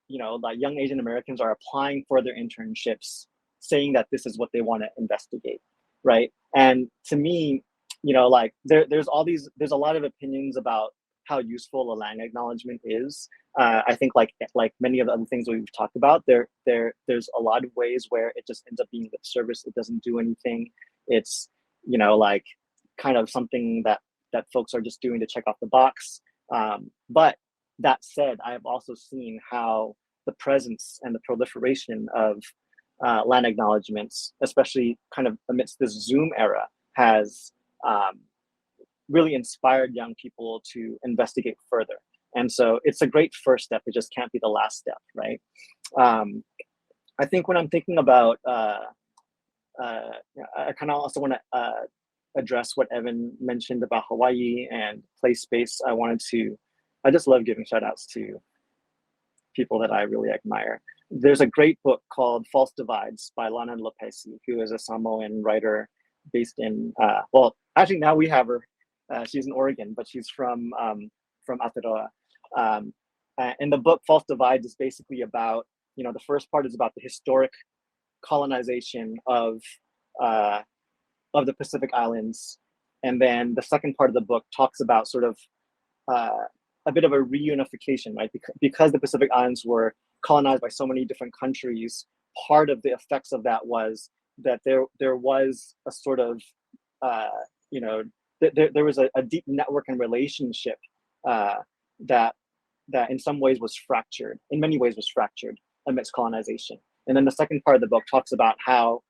like, young Asian Americans are applying for their internships, saying that this is what they want to investigate, right? And to me, like, there's a lot of opinions about how useful a land acknowledgement is. I think like many of the other things we've talked about, there's a lot of ways where it just ends up being lip service. It doesn't do anything. It's, like, kind of something that folks are just doing to check off the box. But that said, I have also seen how the presence and the proliferation of land acknowledgements, especially kind of amidst this Zoom era, has really inspired young people to investigate further. And so it's a great first step. It just can't be the last step, right? I think when I'm thinking about, I kind of also want to address what Evan mentioned about Hawaii and play space. I just love giving shout outs to people that I really admire. There's a great book called False Divides by Lana Lopesi, who is a Samoan writer based in, actually now we have her. She's in Oregon, but she's from Aotearoa. And the book False Divides is basically about, the first part is about the historic colonization of the Pacific Islands. And then the second part of the book talks about sort of a bit of a reunification, right? Because the Pacific Islands were colonized by so many different countries, part of the effects of that was that there was a sort of, there was a deep network and relationship that in some ways was fractured, in many ways was fractured amidst colonization. And then the second part of the book talks about how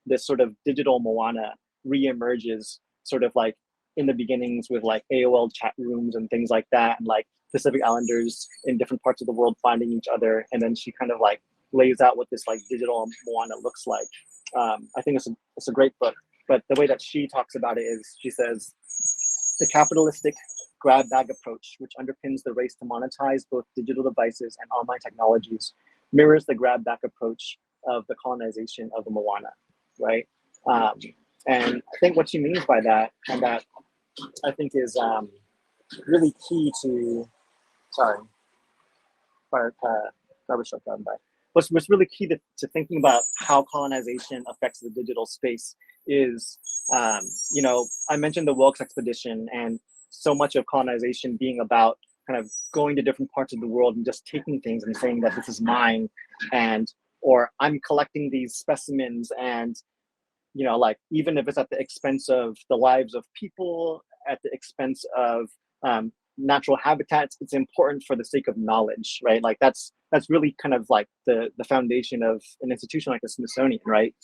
this sort of digital Moana reemerges, sort of like in the beginnings with like AOL chat rooms and things like that, and like Pacific Islanders in different parts of the world finding each other. And then she kind of like lays out what this like digital Moana looks like. I think it's a great book, but the way that she talks about it is she says, the capitalistic grab bag approach, which underpins the race to monetize both digital devices and online technologies, mirrors the grab bag approach of the colonization of the Moana, right? And I think what she means by that, and that I think is really key to, sorry, garbage truck driving by. What's really key to thinking about how colonization affects the digital space is, you know, I mentioned the Wilkes expedition and so much of colonization being about kind of going to different parts of the world and just taking things and saying that this is mine, and or I'm collecting these specimens, and you know, like even if it's at the expense of the lives of people, at the expense of natural habitats, it's important for the sake of knowledge, right? Like that's really kind of like the foundation of an institution like the Smithsonian, right?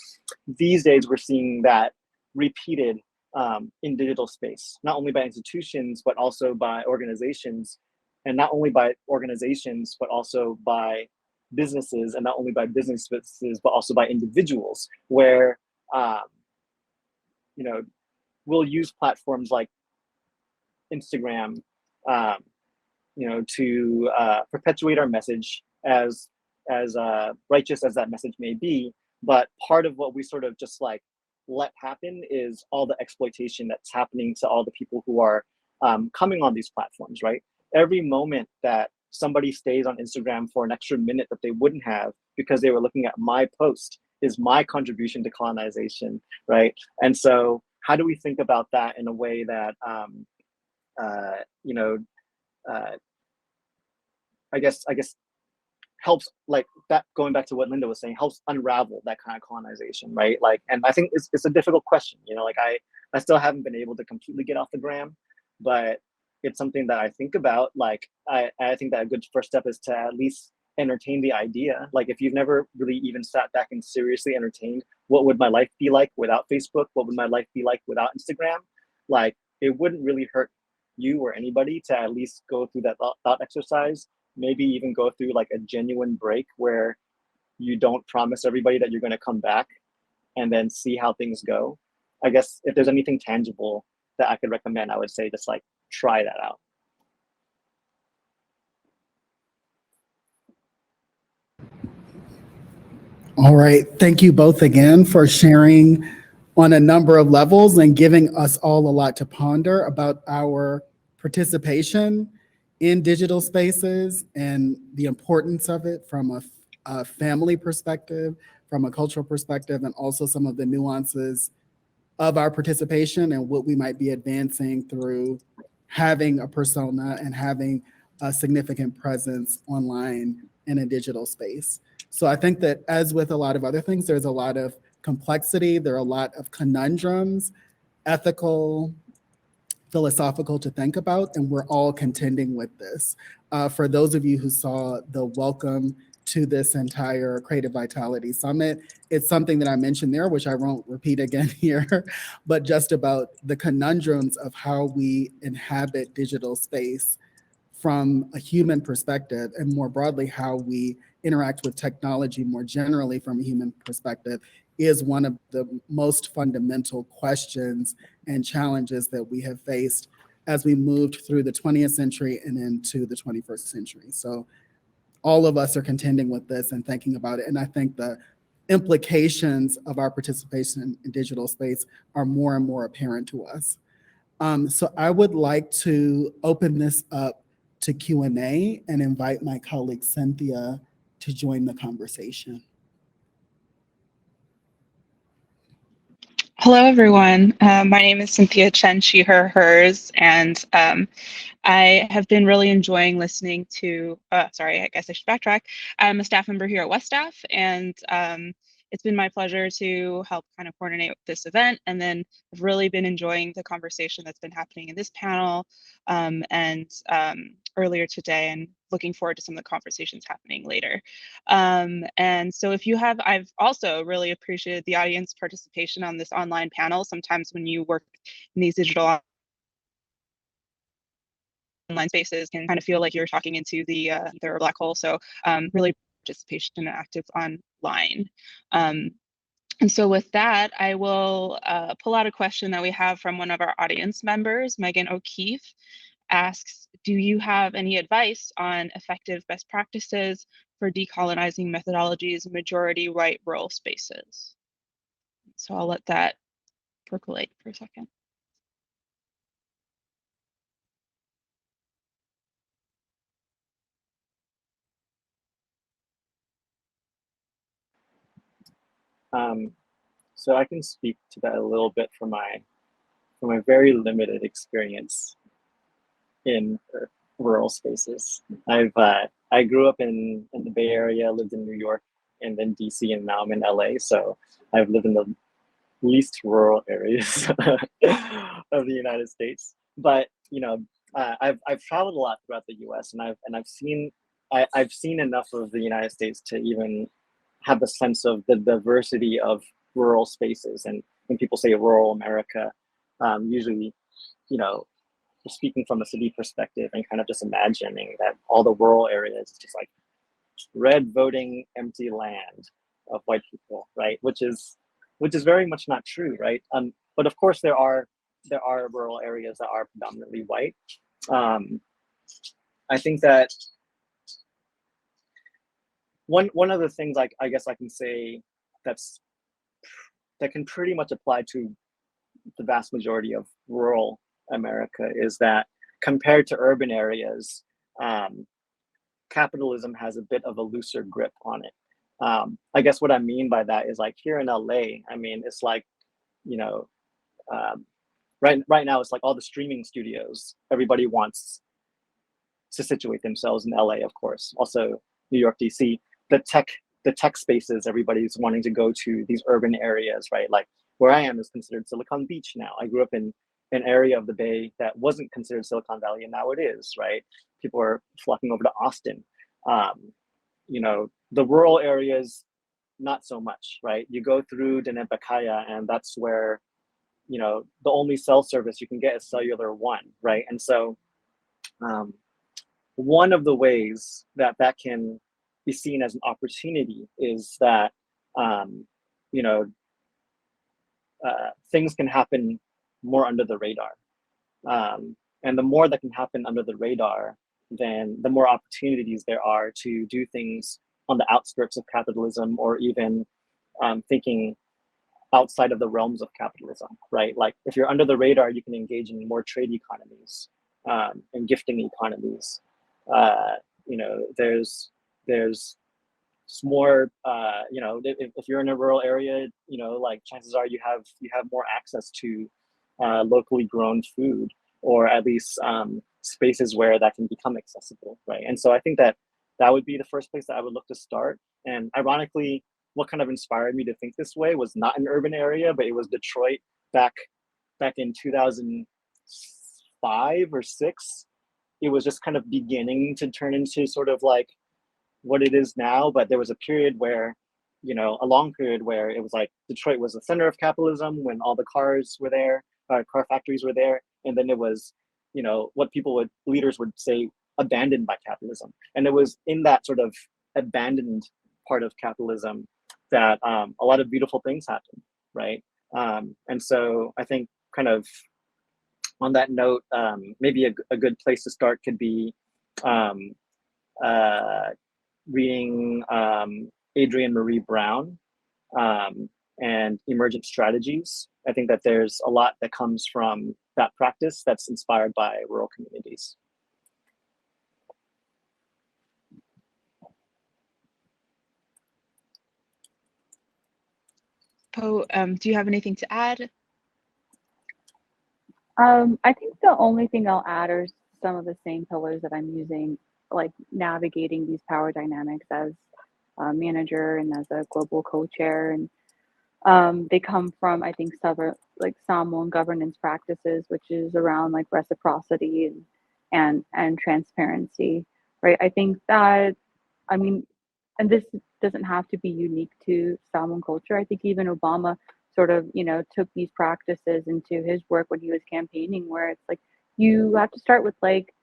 These days we're seeing that repeated in digital space, not only by institutions but also by organizations, and not only by organizations but also by businesses, and not only by businesses but also by individuals, where you know, we'll use platforms like Instagram, you know, to perpetuate our message as righteous as that message may be. But part of what we sort of just like let happen is all the exploitation that's happening to all the people who are coming on these platforms, right? Every moment that somebody stays on Instagram for an extra minute that they wouldn't have because they were looking at my post is my contribution to colonization, right? And so how do we think about that in a way that, you know, I guess helps, like that, going back to what Linda was saying, helps unravel that kind of colonization, right? Like, and I think it's a difficult question, you know, like I still haven't been able to completely get off the gram, but it's something that I think about. Like, I think that a good first step is to at least entertain the idea. Like, if you've never really even sat back and seriously entertained, what would my life be like without Facebook? What would my life be like without Instagram? Like, it wouldn't really hurt you or anybody to at least go through that thought exercise. Maybe even go through like a genuine break where you don't promise everybody that you're going to come back, and then see how things go. I guess if there's anything tangible that I could recommend, I would say just like try that out. All right. Thank you both again for sharing on a number of levels and giving us all a lot to ponder about our participation in digital spaces and the importance of it from a family perspective, from a cultural perspective, and also some of the nuances of our participation and what we might be advancing through having a persona and having a significant presence online in a digital space. So I think that, as with a lot of other things, there's a lot of complexity, there are a lot of conundrums, ethical, philosophical, to think about, and we're all contending with this. For those of you who saw the welcome to this entire Creative Vitality Summit, it's something that I mentioned there, which I won't repeat again here, but just about the conundrums of how we inhabit digital space from a human perspective, and more broadly, how we interact with technology more generally from a human perspective, is one of the most fundamental questions and challenges that we have faced as we moved through the 20th century and into the 21st century. So all of us are contending with this and thinking about it. And I think the implications of our participation in digital space are more and more apparent to us. So I would like to open this up to Q&A and invite my colleague Cynthia to join the conversation. Hello, everyone. My name is Cynthia Chen, she, her, hers, and I have been really enjoying listening to, sorry, I guess I should backtrack. I'm a staff member here at West Staff, and it's been my pleasure to help kind of coordinate this event, and then I've really been enjoying the conversation that's been happening in this panel and earlier today, and looking forward to some of the conversations happening later. And so if you have, I've also really appreciated the audience participation on this online panel. Sometimes when you work in these digital online spaces can kind of feel like you're talking into the either a black hole. So really participation and active online. And so with that, I will pull out a question that we have from one of our audience members, Megan O'Keefe, asks, do you have any advice on effective best practices for decolonizing methodologies in majority white rural spaces? So I'll let that percolate for a second. So I can speak to that a little bit from my very limited experience in rural spaces. I grew up in the Bay Area, lived in New York, and then DC, and now I'm in LA. So I've lived in the least rural areas of the United States. But I've traveled a lot throughout the U.S. and I've seen enough of the United States to even have a sense of the diversity of rural spaces. And when people say rural America, usually, speaking from a city perspective and kind of just imagining that all the rural areas is just like red voting empty land of white people, right? Which is very much not true, right? But of course there are rural areas that are predominantly white. I think that one of the things I guess I can say that can pretty much apply to the vast majority of rural America is that compared to urban areas, capitalism has a bit of a looser grip on it. I guess what I mean by that is like here in LA, I mean, it's like, right now it's like all the streaming studios, everybody wants to situate themselves in LA, of course, also New York, DC, the tech spaces, everybody's wanting to go to these urban areas, right? Like where I am is considered Silicon Beach now. I grew up in an area of the Bay that wasn't considered Silicon Valley, and now it is, right? People are flocking over to Austin. The rural areas, not so much, right? You go through Denebakaya, and that's where, the only cell service you can get is cellular one, right? And so one of the ways that can be seen as an opportunity is that, things can happen more under the radar. And the more that can happen under the radar, then the more opportunities there are to do things on the outskirts of capitalism, or even thinking outside of the realms of capitalism, right? Like if you're under the radar, you can engage in more trade economies and gifting economies. There's more, if you're in a rural area, like chances are you have more access to locally grown food, or at least spaces where that can become accessible, right? And so I think that would be the first place that I would look to start. And ironically, what kind of inspired me to think this way was not an urban area, but it was Detroit back in 2005 or 6. It was just kind of beginning to turn into sort of like what it is now. But there was a period where, a long period where it was like Detroit was the center of capitalism when all the cars were there, car factories were there. And then it was, what leaders would say, abandoned by capitalism. And it was in that sort of abandoned part of capitalism that a lot of beautiful things happen, right? And so I think kind of on that note, maybe a good place to start could be reading Adrienne Marie Brown and Emergent Strategies. I think that there's a lot that comes from that practice that's inspired by rural communities. Po, do you have anything to add? I think the only thing I'll add are some of the same pillars that I'm using, like navigating these power dynamics as a manager and as a global co-chair. And they come from, I think, several like Samoan governance practices, which is around like reciprocity and transparency, right? I think that, I mean, and this doesn't have to be unique to Samoan culture. I think even Obama sort of, took these practices into his work when he was campaigning, where it's like, you have to start with like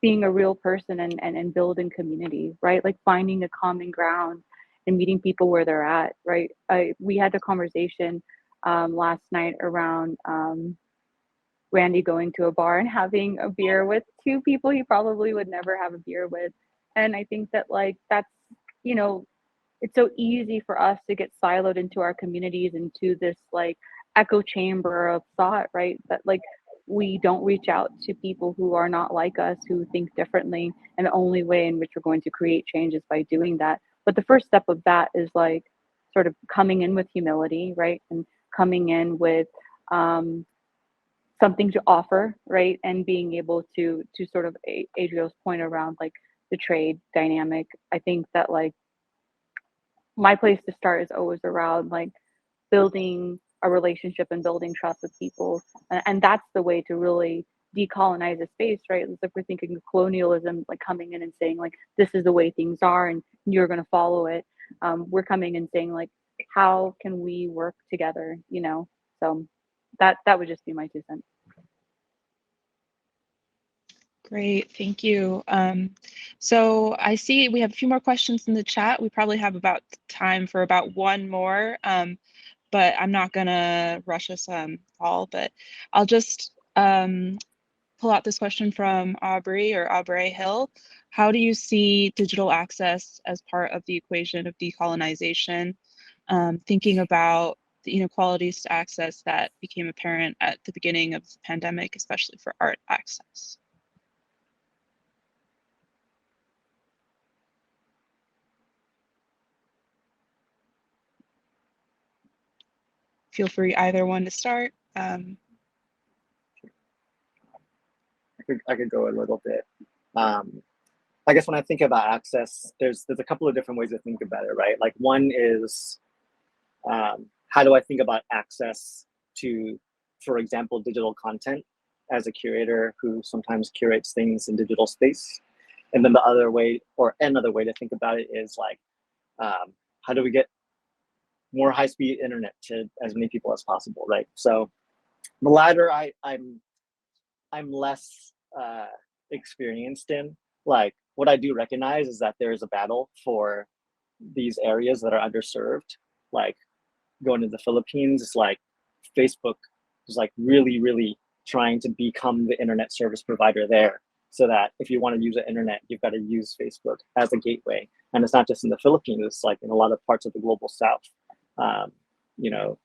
being a real person and building community, right? Like finding a common ground and meeting people where they're at, right? We had a conversation last night around Randy going to a bar and having a beer with two people he probably would never have a beer with. And I think that like that's, you know, it's so easy for us to get siloed into our communities, into this like echo chamber of thought, right? That like we don't reach out to people who are not like us, who think differently. And the only way in which we're going to create change is by doing that. But the first step of that is like sort of coming in with humility, right? And coming in with something to offer, right? And being able to sort of Adrio's point around like the trade dynamic. I think that like my place to start is always around like building a relationship and building trust with people. And that's the way to really decolonize a space, right? It's like we're thinking of colonialism, like coming in and saying like, this is the way things are and you're going to follow it. We're coming in saying like, how can we work together, you know? So that would just be my 2 cents. Great, thank you. So I see we have a few more questions in the chat. We probably have about time for about one more, but I'm not gonna rush us all, but I'll just pull out this question from Aubrey Hill. How do you see digital access as part of the equation of decolonization? Thinking about the inequalities to access that became apparent at the beginning of the pandemic, especially for art access. Feel free either one to start. I could go a little bit. I guess when I think about access, there's a couple of different ways to think about it, right? Like one is, how do I think about access to, for example, digital content as a curator who sometimes curates things in digital space? And then the other way, or another way to think about it is like, how do we get more high-speed internet to as many people as possible, right? So the latter, I'm less experienced in. Like what I do recognize is that there is a battle for these areas that are underserved. Like going to the Philippines, it's like Facebook is like really trying to become the internet service provider there, so that if you want to use the internet, you've got to use Facebook as a gateway. And it's not just in the Philippines, it's like in a lot of parts of the global south. You know,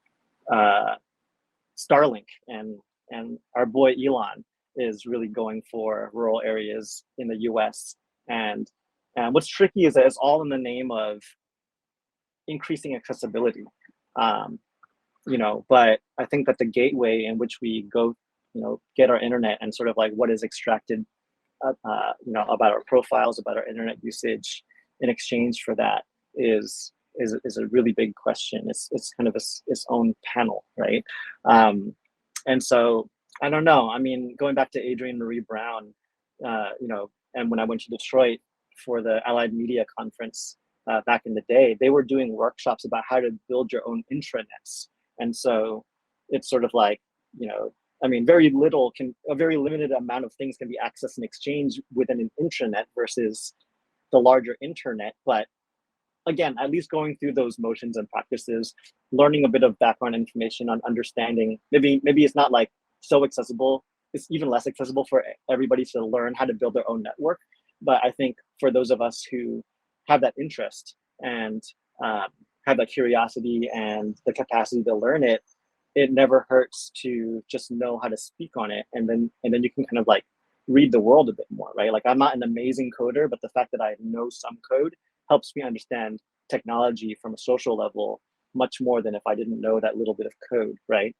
Starlink and our boy Elon is really going for rural areas in the US. And what's tricky is that it's all in the name of increasing accessibility. You know, but I think that the gateway in which we go, you know, get our internet and sort of like what is extracted, you know, about our profiles, about our internet usage in exchange for that is a really big question. It's kind of its own panel, right? And so I don't know. I mean, going back to Adrienne Marie Brown, you know, and when I went to Detroit for the Allied Media Conference back in the day, they were doing workshops about how to build your own intranets. And so it's sort of like, you know, I mean, a very limited amount of things can be accessed and exchanged within an intranet versus the larger internet. But again, at least going through those motions and practices, learning a bit of background information on understanding, maybe it's not like so accessible, it's even less accessible for everybody to learn how to build their own network. But I think for those of us who have that interest and have that curiosity and the capacity to learn it, it never hurts to just know how to speak on it. And then you can kind of like read the world a bit more, right? Like I'm not an amazing coder, but the fact that I know some code helps me understand technology from a social level much more than if I didn't know that little bit of code, right?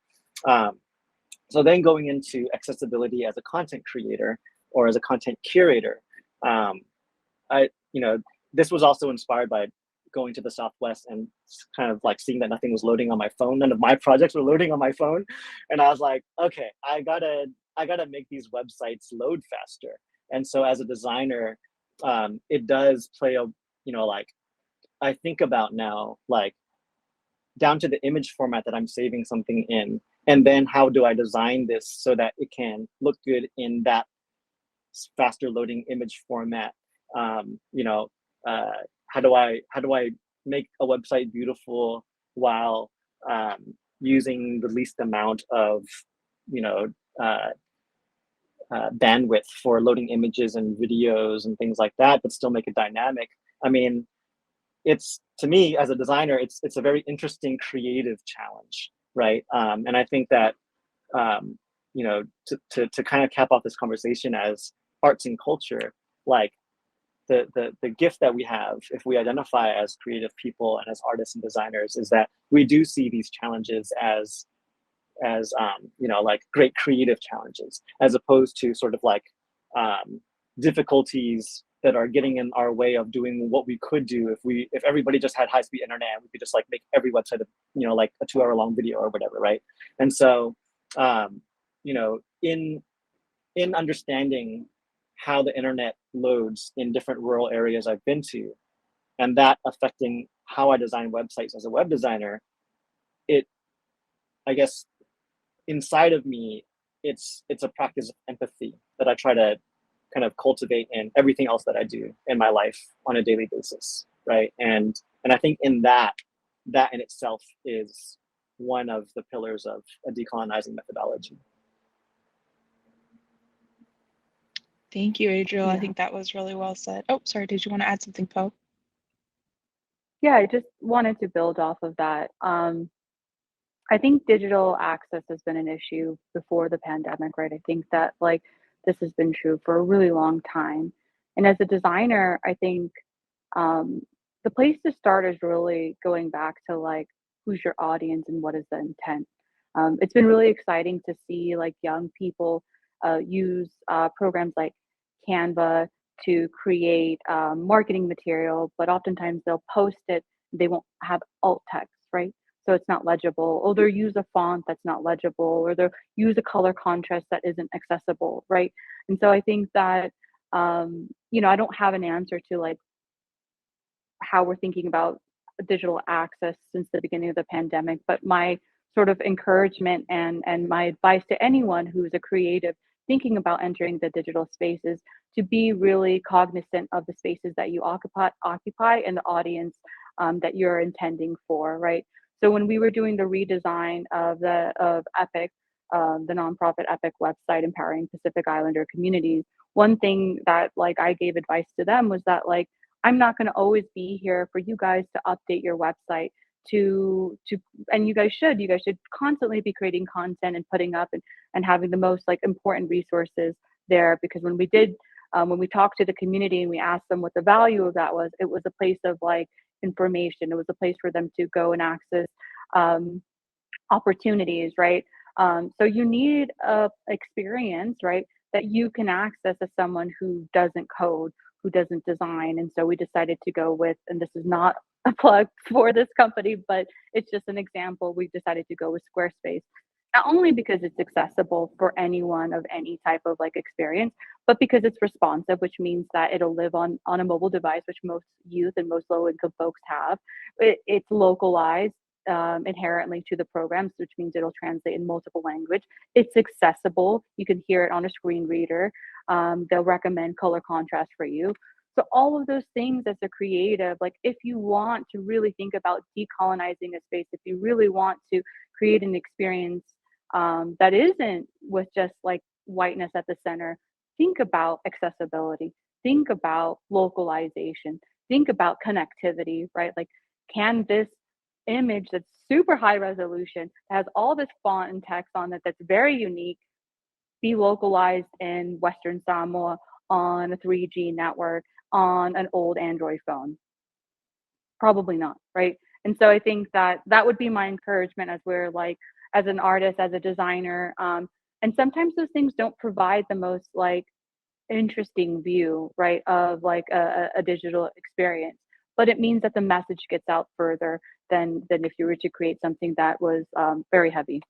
So then going into accessibility as a content creator or as a content curator, you know, this was also inspired by going to the Southwest and kind of like seeing that nothing was loading on my phone. None of my projects were loading on my phone. And I was like, okay, I gotta make these websites load faster. And so as a designer, it does play a, you know, like I think about now, like down to the image format that I'm saving something in, and then how do I design this so that it can look good in that faster loading image format? You know, how do I make a website beautiful while using the least amount of, you know, bandwidth for loading images and videos and things like that, but still make it dynamic? I mean, it's, to me as a designer, it's a very interesting creative challenge, right? And I think that you know, to kind of cap off this conversation as arts and culture, like the gift that we have if we identify as creative people and as artists and designers is that we do see these challenges as you know, like great creative challenges, as opposed to sort of like difficulties that are getting in our way of doing what we could do if everybody just had high-speed internet, we could just like make every website you know, like a 2-hour long video or whatever, right? And so you know, in understanding how the internet loads in different rural areas I've been to, and that affecting how I design websites as a web designer, it, I guess, inside of me, it's a practice of empathy that I try to kind of cultivate in everything else that I do in my life on a daily basis, right? And I think in that in itself is one of the pillars of a decolonizing methodology. Thank you, Adriel. Yeah. I think that was really well said. Oh, sorry, did you want to add something, Poe? Yeah, I just wanted to build off of that. I think digital access has been an issue before the pandemic, right? I think that like this has been true for a really long time. And as a designer, I think the place to start is really going back to like who's your audience and what is the intent. It's been really exciting to see like young people use programs like Canva to create marketing material, but oftentimes they'll post it, they won't have alt text, right? So it's not legible, or they'll use a font that's not legible, or they'll use a color contrast that isn't accessible, right? And so I think that, you know, I don't have an answer to like how we're thinking about digital access since the beginning of the pandemic, but my sort of encouragement and my advice to anyone who's a creative thinking about entering the digital spaces to be really cognizant of the spaces that you occupy and the audience that you're intending for, right? So when we were doing the redesign of EPIC, the nonprofit EPIC website empowering Pacific Islander communities, one thing that like I gave advice to them was that like I'm not going to always be here for you guys to update your website and you guys should constantly be creating content and putting up and having the most like important resources there, because when we talked to the community and we asked them what the value of that was, it was a place of like information. It was a place for them to go and access opportunities, right? So you need a experience, right, that you can access as someone who doesn't code, who doesn't design. And so we decided to go with, and this is not a plug for this company, but it's just an example, we've decided to go with Squarespace. Not only because it's accessible for anyone of any type of like experience, but because it's responsive, which means that it'll live on a mobile device, which most youth and most low income folks have. It's localized inherently to the programs, which means it'll translate in multiple language. It's accessible. You can hear it on a screen reader. They'll recommend color contrast for you. So all of those things as a creative, like if you want to really think about decolonizing a space, if you really want to create an experience that isn't with just like whiteness at the center, think about accessibility, think about localization, think about connectivity, right? Like, can this image that's super high resolution, has all this font and text on it that's very unique, be localized in Western Samoa on a 3G network on an old Android phone? Probably not, right? And so I think that would be my encouragement as we're like, as an artist, as a designer. And sometimes those things don't provide the most like interesting view, right, of like a digital experience. But it means that the message gets out further than if you were to create something that was very heavy.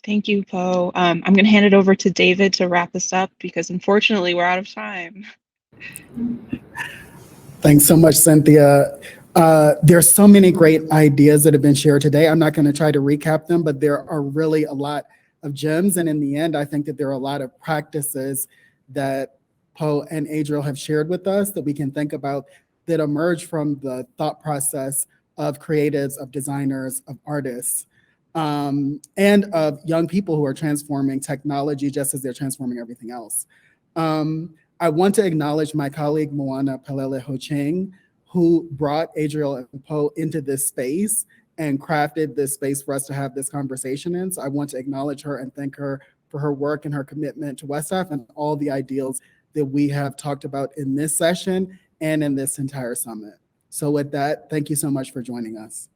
Thank you, Poe. I'm going to hand it over to David to wrap this up because unfortunately we're out of time. Thanks so much, Cynthia. There's so many great ideas that have been shared today. I'm not going to try to recap them, but there are really a lot of gems. And in the end, I think that there are a lot of practices that Poe and Adriel have shared with us that we can think about that emerge from the thought process of creatives, of designers, of artists, and of young people who are transforming technology just as they're transforming everything else. I want to acknowledge my colleague, Moana Palele Ho-Ching, who brought Adriel and Poe into this space and crafted this space for us to have this conversation in. So I want to acknowledge her and thank her for her work and her commitment to Westaf and all the ideals that we have talked about in this session and in this entire summit. So with that, thank you so much for joining us.